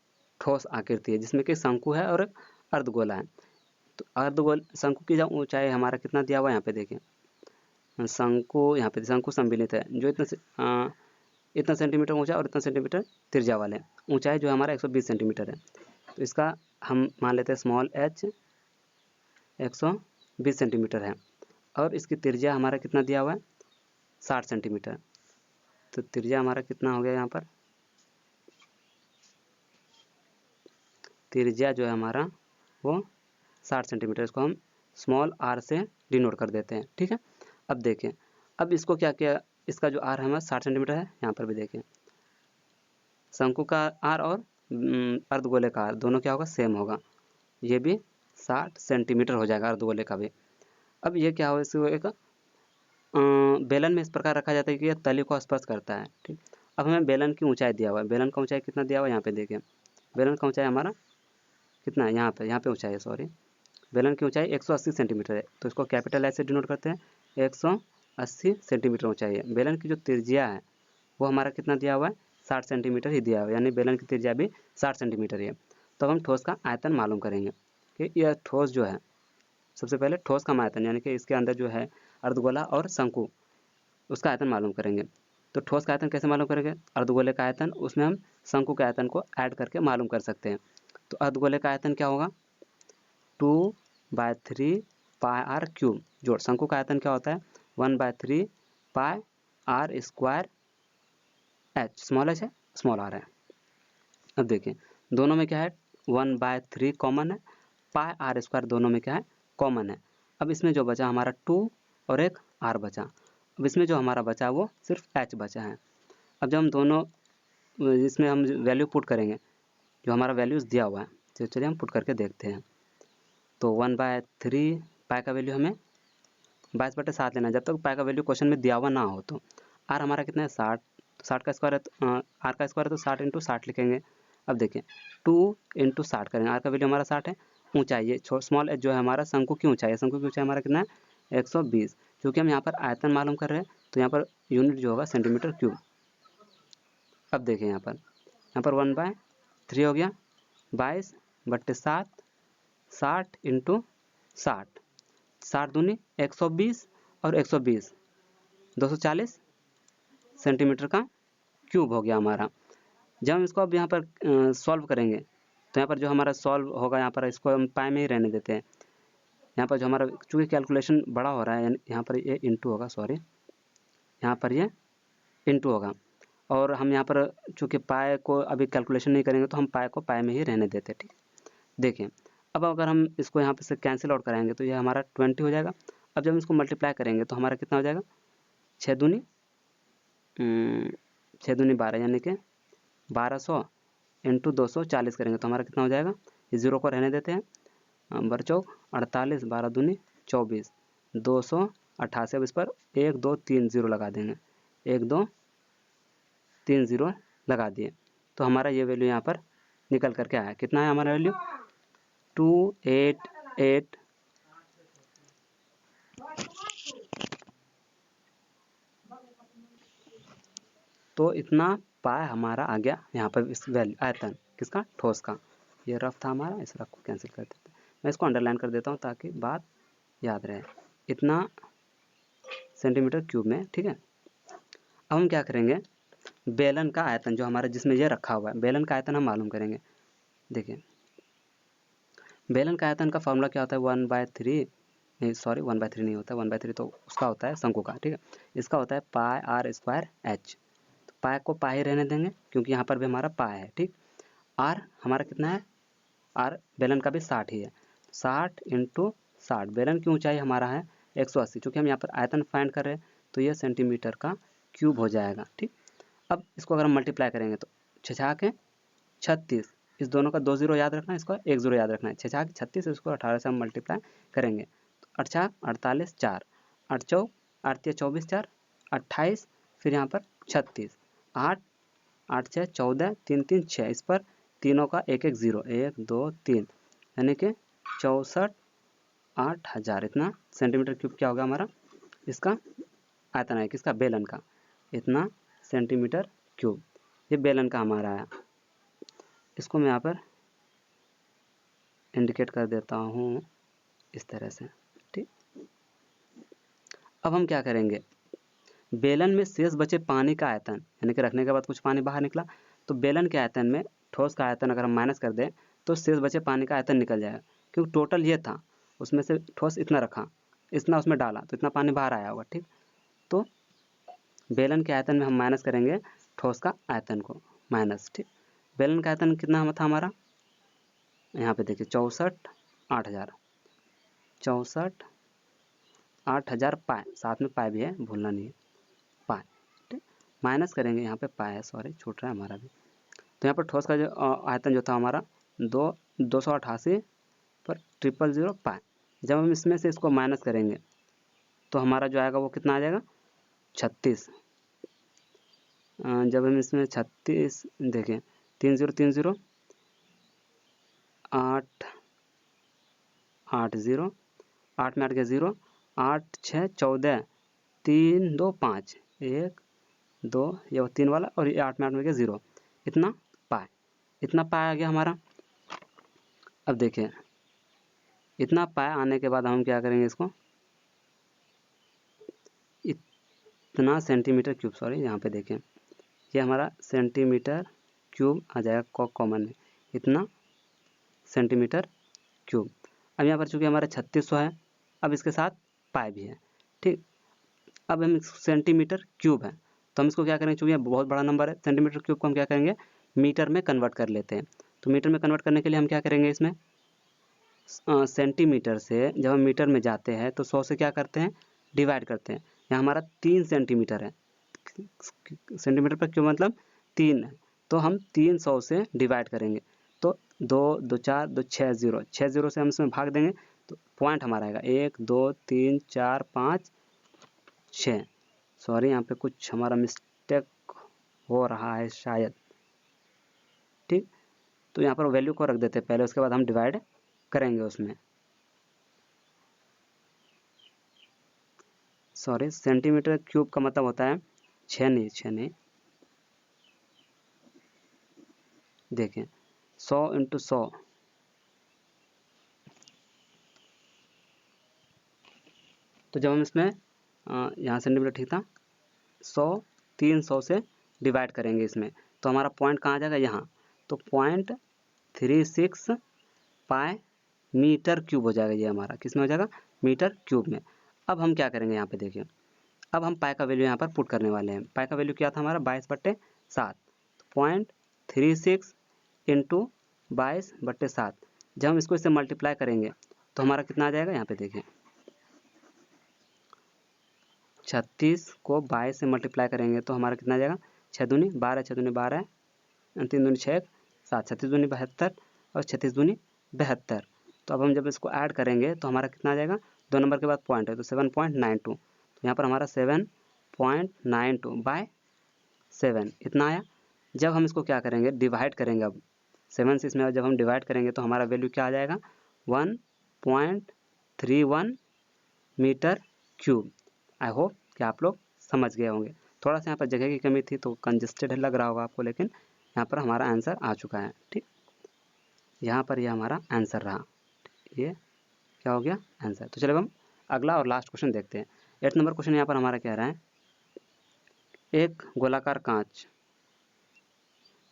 ठोस आकृति है जिसमें कि शंकु है और अर्धगोला है। तो अर्धगोल शंकु की जब ऊंचाई हमारा कितना दिया हुआ है, यहाँ पे देखिए शंकु, यहाँ पे शंकु सम्मिलित है जो इतना सेंटीमीटर ऊंचा और इतना सेंटीमीटर त्रिज्या वाले, ऊंचाई जो हमारा 120 सेंटीमीटर है। तो इसका हम मान लेते हैं स्मॉल h 120 सेंटीमीटर है, और इसकी त्रिज्या हमारा कितना दिया हुआ है, 60 सेंटीमीटर। तो त्रिज्या हमारा कितना हो गया, यहाँ पर त्रिज्या जो है हमारा वो 60 सेंटीमीटर, इसको हम स्मॉल r से डिनोट कर देते हैं। ठीक है, अब देखें, अब इसको क्या किया, इसका जो r है हमारा 60 सेंटीमीटर है, यहाँ पर भी देखें शंकु का r और अर्धगोले का r दोनों क्या होगा, सेम होगा, ये भी 60 सेंटीमीटर हो जाएगा अर्धगोले का भी। अब ये क्या हो, इसको एक बेलन में इस प्रकार रखा जाता है कि यह तली को स्पर्श करता है। ठीक, अब हमें बेलन की ऊंचाई दिया हुआ है, बेलन का ऊंचाई कितना दिया हुआ है, यहाँ पे देखिए बेलन का ऊंचाई हमारा कितना है, यहाँ पे ऊंचाई है, सॉरी, बेलन की ऊंचाई 180 सेंटीमीटर है, तो इसको कैपिटल एस से डिनोट करते हैं, 180 सेंटीमीटर ऊंचाई है। बेलन की जो त्रिज्या है वो हमारा कितना दिया हुआ है, 60 सेंटीमीटर ही दिया हुआ है, यानी बेलन की त्रिज्या भी 60 सेंटीमीटर ही है। तो हम ठोस का आयतन मालूम करेंगे कि यह ठोस जो है, सबसे पहले ठोस का आयतन, यानी कि इसके अंदर जो है अर्धगोला और शंकु, उसका आयतन मालूम करेंगे। तो ठोस का आयतन कैसे मालूम करेंगे, अर्धगोले का आयतन, उसमें हम शंकु के आयतन को ऐड करके मालूम कर सकते हैं। तो अर्धगोले का आयतन क्या होगा, 2/3 पाई आर क्यूब, जोड़ शंकु का आयतन क्या होता है, 1/3 pi r square h, small h है स्मॉल आर है। अब देखिए दोनों में क्या है, 1/3 कॉमन है, पाई आर स्क्वायर दोनों में क्या है, कॉमन है। अब इसमें जो बचा हमारा 2 और एक आर बचा, अब इसमें जो हमारा बचा वो सिर्फ एच बचा है। अब जब हम दोनों इसमें हम वैल्यू पुट करेंगे, जो हमारा वैल्यूज़ दिया हुआ है, तो चलिए हम पुट करके देखते हैं। तो 1/3 पाई का वैल्यू हमें 22/7 लेना है, जब तक पाई का वैल्यू क्वेश्चन में दिया हुआ ना हो। तो आर हमारा कितना है, 60, 60 का स्क्वायर है, आर का स्क्वायर है तो 60 × 60 लिखेंगे। अब देखिए 2 × 60 करेंगे, आर का वैल्यू हमारा 60 है, ऊंचाई ये स्मॉल एच जो है हमारा शंकु की ऊंचाई है, शंकु की ऊंचाई हमारा कितना है, 120। क्योंकि हम यहाँ पर आयतन मालूम कर रहे हैं तो यहाँ पर यूनिट जो होगा सेंटीमीटर क्यूब। अब देखिए यहाँ पर 1/3 हो गया, 22/7, 60 × 60, 60 दूनी 120 और 120 240 सेंटीमीटर का क्यूब हो गया हमारा। जब हम इसको अब यहाँ पर सॉल्व करेंगे तो यहाँ पर जो हमारा सॉल्व होगा, यहाँ पर इसको हम पाई में ही रहने देते हैं। यहाँ पर जो हमारा चूँकि कैलकुलेशन बड़ा हो रहा है, यहाँ पर ये इंटू होगा, सॉरी यहाँ पर ये इंटू होगा, और हम यहाँ पर चूँकि पाई को अभी कैलकुलेशन नहीं करेंगे तो हम पाई को पाई में ही रहने देते हैं। ठीक, देखिए अब अगर हम इसको यहाँ पर से कैंसिल आउट कराएंगे तो ये हमारा 20 हो जाएगा। अब जब हम इसको मल्टीप्लाई करेंगे तो हमारा कितना हो जाएगा, 6 दूनी 12, यानी कि 1200 × 240 करेंगे तो हमारा कितना हो जाएगा, इस जीरो को रहने देते हैं, बरचौक 48, 12 दूनी 24, 288। अब इस पर 1 2 3 0 लगा देंगे, 1 2 3 0 लगा दिए, तो हमारा ये वैल्यू यहाँ पर निकल करके आया। कितना है हमारा वैल्यू? 288। तो इतना पाए हमारा आ गया यहाँ पर इस वैल्यू आयतन किसका? ठोस का। ये रफ था हमारा, इस रफ को कैंसिल कर देते हैं। मैं इसको अंडरलाइन कर देता हूँ ताकि बात याद रहे। इतना सेंटीमीटर क्यूब में, ठीक है। अब हम क्या करेंगे, बेलन का आयतन जो हमारा जिसमें ये रखा हुआ है, बेलन का आयतन हम मालूम करेंगे। देखिए बेलन का आयतन का फॉर्मूला क्या होता है? 1/3 नहीं, सॉरी 1/3 नहीं होता, 1/3 तो उसका होता है शंकु का, ठीक है। इसका होता है पाई आर स्क्वायर एच। तो पाई को पाई रहने देंगे क्योंकि यहाँ पर भी हमारा पाई है, ठीक। आर हमारा कितना है? आर बेलन का भी 60 ही है। 60 × 60, बेलन की ऊंचाई हमारा है 180। चूँकि हम यहाँ पर आयतन फाइंड कर रहे हैं तो ये सेंटीमीटर का क्यूब हो जाएगा, ठीक। अब इसको अगर हम मल्टीप्लाई करेंगे तो 6 के 36, इस दोनों का 2 0 याद रखना है, इसको 1 0 याद रखना है। 6 के 36, इसको 18 से हम मल्टीप्लाई करेंगे तो 8 6 48 4, 8 4 8 24 4 28, फिर यहाँ पर 36, 8 8 6 14 3 3 6, इस पर तीनों का 1 1 0, 1 2 3, यानी कि 64,8000। इतना सेंटीमीटर क्यूब क्या होगा हमारा? इसका आयतन है किसका? बेलन का। इतना सेंटीमीटर क्यूब ये बेलन का हमारा आया। इसको मैं यहाँ पर इंडिकेट कर देता हूँ इस तरह से, ठीक। अब हम क्या करेंगे, बेलन में शेष बचे पानी का आयतन, यानी कि रखने के बाद कुछ पानी बाहर निकला, तो बेलन के आयतन में ठोस का आयतन अगर हम माइनस कर दें तो शेष बचे पानी का आयतन निकल जाएगा। क्योंकि टोटल ये था, उसमें से ठोस इतना रखा, इतना उसमें डाला तो इतना पानी बाहर आया होगा, ठीक। तो बेलन के आयतन में हम माइनस करेंगे ठोस का आयतन को, माइनस, ठीक। बेलन का आयतन कितना था हमारा? यहाँ पे देखिए 64,8000, 64,8000 पाए, साथ में पाए भी है, भूलना नहीं है, पाए, ठीक। माइनस करेंगे, यहाँ पे पाए है, सॉरी छूट रहा है हमारा भी। तो यहाँ पर ठोस का जो आयतन जो था हमारा 288 पर 000 पाए। जब हम इसमें से इसको माइनस करेंगे तो हमारा जो आएगा वो कितना आ जाएगा? 36। जब हम इसमें 36 देखें, 3 0 3 0 8 8 0, 8 में 8 गया 0, 8 6 14, 3 2 5, 1 2, ये 3 वाला, और ये 8 में 8 में गया 0, इतना पाए। इतना पाए आ गया हमारा। अब देखिए इतना पाए आने के बाद हम क्या करेंगे, इसको इतना सेंटीमीटर क्यूब, सॉरी यहाँ पे देखें ये हमारा सेंटीमीटर क्यूब आ जाएगा कॉमन में, इतना सेंटीमीटर क्यूब। अब यहाँ पर चूँकि हमारा 3600 है, अब इसके साथ पाई भी है, ठीक। अब हम सेंटीमीटर क्यूब है तो हम इसको क्या करेंगे, चूँकि बहुत बड़ा नंबर है, सेंटीमीटर क्यूब को हम क्या करेंगे, मीटर में कन्वर्ट कर लेते हैं। तो मीटर में कन्वर्ट करने के लिए हम क्या करेंगे, इसमें सेंटीमीटर से जब हम मीटर में जाते हैं तो 100 से क्या करते हैं, डिवाइड करते हैं। यहाँ हमारा 3 सेंटीमीटर है, सेंटीमीटर पर क्यों मतलब 3 है, तो हम 300 से डिवाइड करेंगे तो 2 2 4 2 6 0, 6 0 से हम इसमें भाग देंगे तो पॉइंट हमारा आएगा 1 2 3 4 5 6। सॉरी यहाँ पे कुछ हमारा मिस्टेक हो रहा है शायद, ठीक। तो यहाँ पर वैल्यू को रख देते हैं पहले, उसके बाद हम डिवाइड करेंगे उसमें। सॉरी सेंटीमीटर क्यूब का मतलब होता है 6 नहीं, देखें 100 × 100, तो जब हम इसमें यहाँ सेंटीमीटर ठीक था, 100 300 से डिवाइड करेंगे इसमें तो हमारा पॉइंट कहाँ आ जाएगा, यहाँ। तो 0.36 पाई मीटर क्यूब हो जाएगा, ये हमारा किस में हो जाएगा, मीटर क्यूब में। अब हम क्या करेंगे, यहाँ पे देखिए अब हम पाई का वैल्यू यहाँ पर पुट करने वाले हैं। पाई का वैल्यू क्या था हमारा 22/7, 0.36 × 22/7। जब हम इसको इससे मल्टीप्लाई करेंगे तो हमारा कितना आ जाएगा, यहाँ पे देखिए 36 को 22 से मल्टीप्लाई करेंगे तो हमारा कितना आ जाएगा, 6 दूनी 12, 6 दूनी 12, 3 दूनी 6, 7, 36 दूनी 72 और 36 दूनी 72। तो अब हम जब इसको ऐड करेंगे तो हमारा कितना आ जाएगा, 2 नंबर के बाद पॉइंट है तो 7.92, तो यहाँ पर हमारा 7.92/7 इतना आया। जब हम इसको क्या करेंगे, डिवाइड करेंगे, अब 7 से इसमें जब हम डिवाइड करेंगे तो हमारा वैल्यू क्या आ जाएगा, 1.31 मीटर क्यूब। आई होप कि आप लोग समझ गए होंगे। थोड़ा सा यहाँ पर जगह की कमी थी तो कंजस्टेड लग रहा होगा आपको, लेकिन यहाँ पर हमारा आंसर आ चुका है। ठीक, यहाँ पर यह हमारा आंसर रहा, ये क्या हो गया, आंसर। तो चलो हम अगला और लास्ट क्वेश्चन देखते हैं। 8 नंबर क्वेश्चन यहाँ पर हमारा कह रहा है, एक गोलाकार कांच,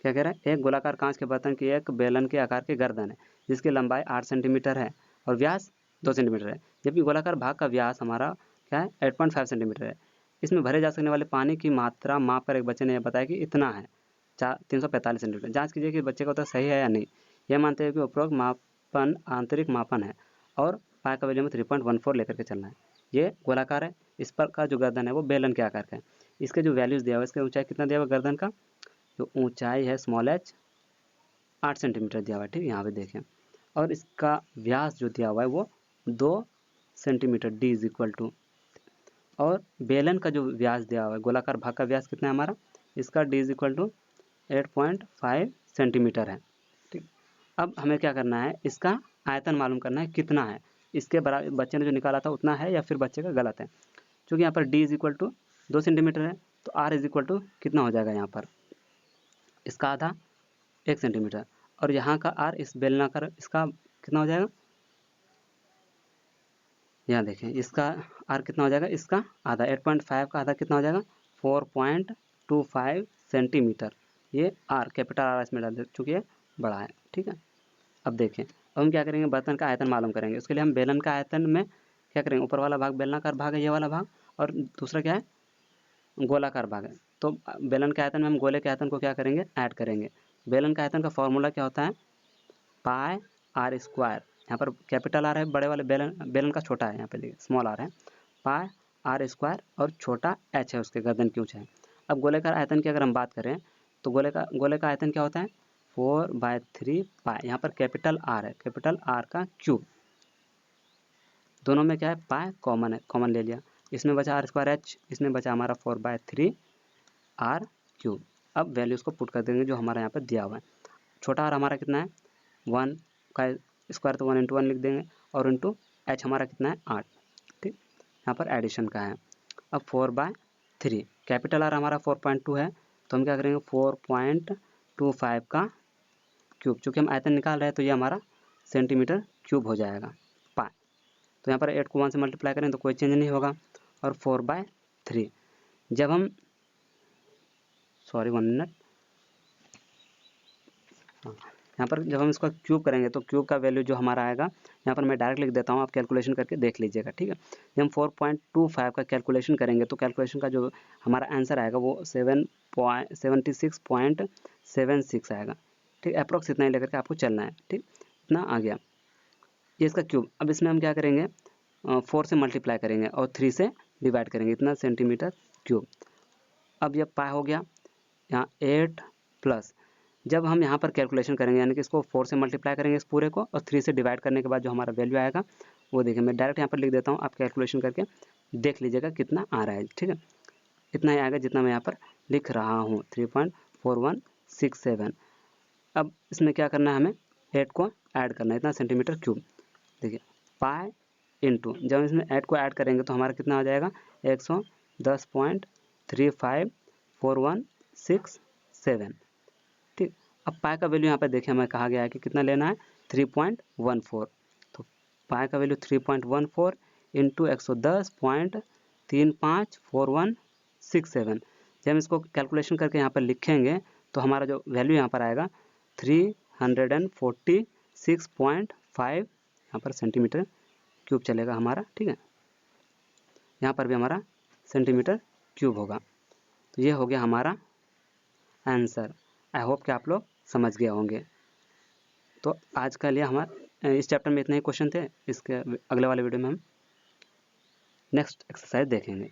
क्या कह रहा है, एक गोलाकार कांच के बर्तन की एक बेलन के आकार की गर्दन है जिसकी लंबाई 8 सेंटीमीटर है और व्यास 2 सेंटीमीटर है, जबकि गोलाकार भाग का व्यास हमारा क्या है, 8.5 सेंटीमीटर है। इसमें भरे जा सकने वाले पानी की मात्रा माप कर एक बच्चे ने यह बताया कि इतना है, 345 सेंटीमीटर। जांच कीजिए कि बच्चे का उत्तर सही है या नहीं। यह मानते हैं कि उपरोक्त मापन आंतरिक मापन है और पाई का वैल्यू में 3.14 लेकर के चलना है। ये गोलाकार है, इस पर का जो गर्दन है वो बेलन के आकार का है। इसके जो वैल्यूज दिया हुआ है, इसकी ऊंचाई कितना दिया हुआ गर्दन का, जो ऊंचाई है स्मॉल h 8 सेंटीमीटर दिया हुआ है। ठीक, यहाँ पे देखें, और इसका व्यास जो दिया हुआ है वो 2 centimetre, d is equal to, और बेलन का जो व्यास दिया हुआ है, गोलाकार भाग का व्यास कितना है हमारा, इसका d is equal to 8.5 centimetre है। ठीक, अब हमें क्या करना है, इसका आयतन मालूम करना है कितना है, इसके बराबर बच्चे ने जो निकाला था उतना है या फिर बच्चे का गलत है। क्योंकि यहाँ पर d is equal to 2 centimetre है तो r इज इक्वल टू कितना हो जाएगा, यहाँ पर इसका आधा 1 सेंटीमीटर, और यहाँ का r इस बेलनाकार इसका कितना हो जाएगा, यहाँ देखें इसका r कितना हो जाएगा, इसका आधा, 8.5 का आधा कितना हो जाएगा, 4.25 सेंटीमीटर। ये r कैपिटल R इसमें डाल दे चूँकि ये बड़ा है। ठीक है, अब देखें, अब हम क्या करेंगे, बर्तन का आयतन मालूम करेंगे। उसके लिए हम बेलन का आयतन में क्या करेंगे, ऊपर वाला भाग बेलनाकार भाग है, ये वाला भाग, और दूसरा क्या है, गोलाकार भाग है। तो बेलन के आयतन में हम गोले के आयतन को क्या करेंगे, ऐड करेंगे। बेलन का आयतन का फॉर्मूला क्या होता है, पाई r स्क्वायर, यहाँ पर कैपिटल R है, बड़े वाले बेलन का छोटा है, यहाँ पे देखिए स्मॉल r है, पाई r स्क्वायर, और छोटा h है उसके गर्दन की ऊंचाई। अब गोले का आयतन की अगर हम बात करें तो गोले का आयतन क्या होता है, 4/3 पाई, यहाँ पर कैपिटल R है, कैपिटल R का क्यूब, दोनों में क्या है, पाई कॉमन है, कॉमन ले लिया, इसमें बचा r स्क्वायर h, इसमें बचा हमारा 4/3 r क्यूब। अब वैल्यूज़ को पुट कर देंगे जो हमारा यहाँ पर दिया हुआ है। छोटा r हमारा कितना है, 1 का स्क्वायर तो 1 × 1 लिख देंगे, और इंटू h हमारा कितना है, 8। ठीक, यहाँ पर एडिशन का है। अब 4/3, कैपिटल R हमारा 4.2 है तो हम क्या करेंगे, 4.25 का क्यूब, चूँकि हम आयतन निकाल रहे हैं तो ये हमारा सेंटीमीटर क्यूब हो जाएगा, पाई। तो यहाँ पर 8 को 1 से मल्टीप्लाई करें तो कोई चेंज नहीं होगा, और 4/3 जब हम, सॉरी 1 मिनट, यहाँ पर जब हम इसका क्यूब करेंगे तो क्यूब का वैल्यू जो हमारा आएगा, यहाँ पर मैं डायरेक्ट लिख देता हूँ, आप कैलकुलेशन करके देख लीजिएगा। ठीक है, जब हम 4.25 का कैलकुलेशन करेंगे तो कैलकुलेशन का जो हमारा आंसर आएगा वो 76.76 आएगा। ठीक, अप्रॉक्स इतना ही लेकर के आपको चलना है। ठीक, इतना आ गया, ये इसका क्यूब। अब इसमें हम क्या करेंगे, 4 से मल्टीप्लाई करेंगे और 3 से डिवाइड करेंगे, इतना सेंटीमीटर क्यूब। अब यह पाई हो गया, यहाँ 8 प्लस, जब हम यहाँ पर कैलकुलेशन करेंगे यानी कि इसको 4 से मल्टीप्लाई करेंगे इस पूरे को, और 3 से डिवाइड करने के बाद जो हमारा वैल्यू आएगा वो देखिए, मैं डायरेक्ट यहाँ पर लिख देता हूँ, आप कैलकुलेशन करके देख लीजिएगा कितना आ रहा है। ठीक है, इतना ही आएगा जितना मैं यहाँ पर लिख रहा हूँ, 3.4167। अब इसमें क्या करना है, हमें 8 को ऐड करना है, इतना सेंटीमीटर क्यूब। देखिए पाई इंटू, जब इसमें 8 को ऐड करेंगे तो हमारा कितना हो जाएगा, 110.354167। ठीक, अब पाई का वैल्यू यहाँ पर देखिए हमें कहा गया है कि कितना लेना है, 3.14। तो पाई का वैल्यू 3.14 इंटू 110.354167। जब हम इसको कैलकुलेशन करके यहाँ पर लिखेंगे तो हमारा जो वैल्यू यहाँ पर आएगा 346.5 यहाँ पर सेंटीमीटर क्यूब चलेगा हमारा। ठीक है, यहाँ पर भी हमारा सेंटीमीटर क्यूब होगा। तो ये हो गया हमारा आंसर। आई होप कि आप लोग समझ गए होंगे। तो आज का लिए हमारा इस चैप्टर में इतने ही क्वेश्चन थे। इसके अगले वाले वीडियो में हम नेक्स्ट एक्सरसाइज देखेंगे।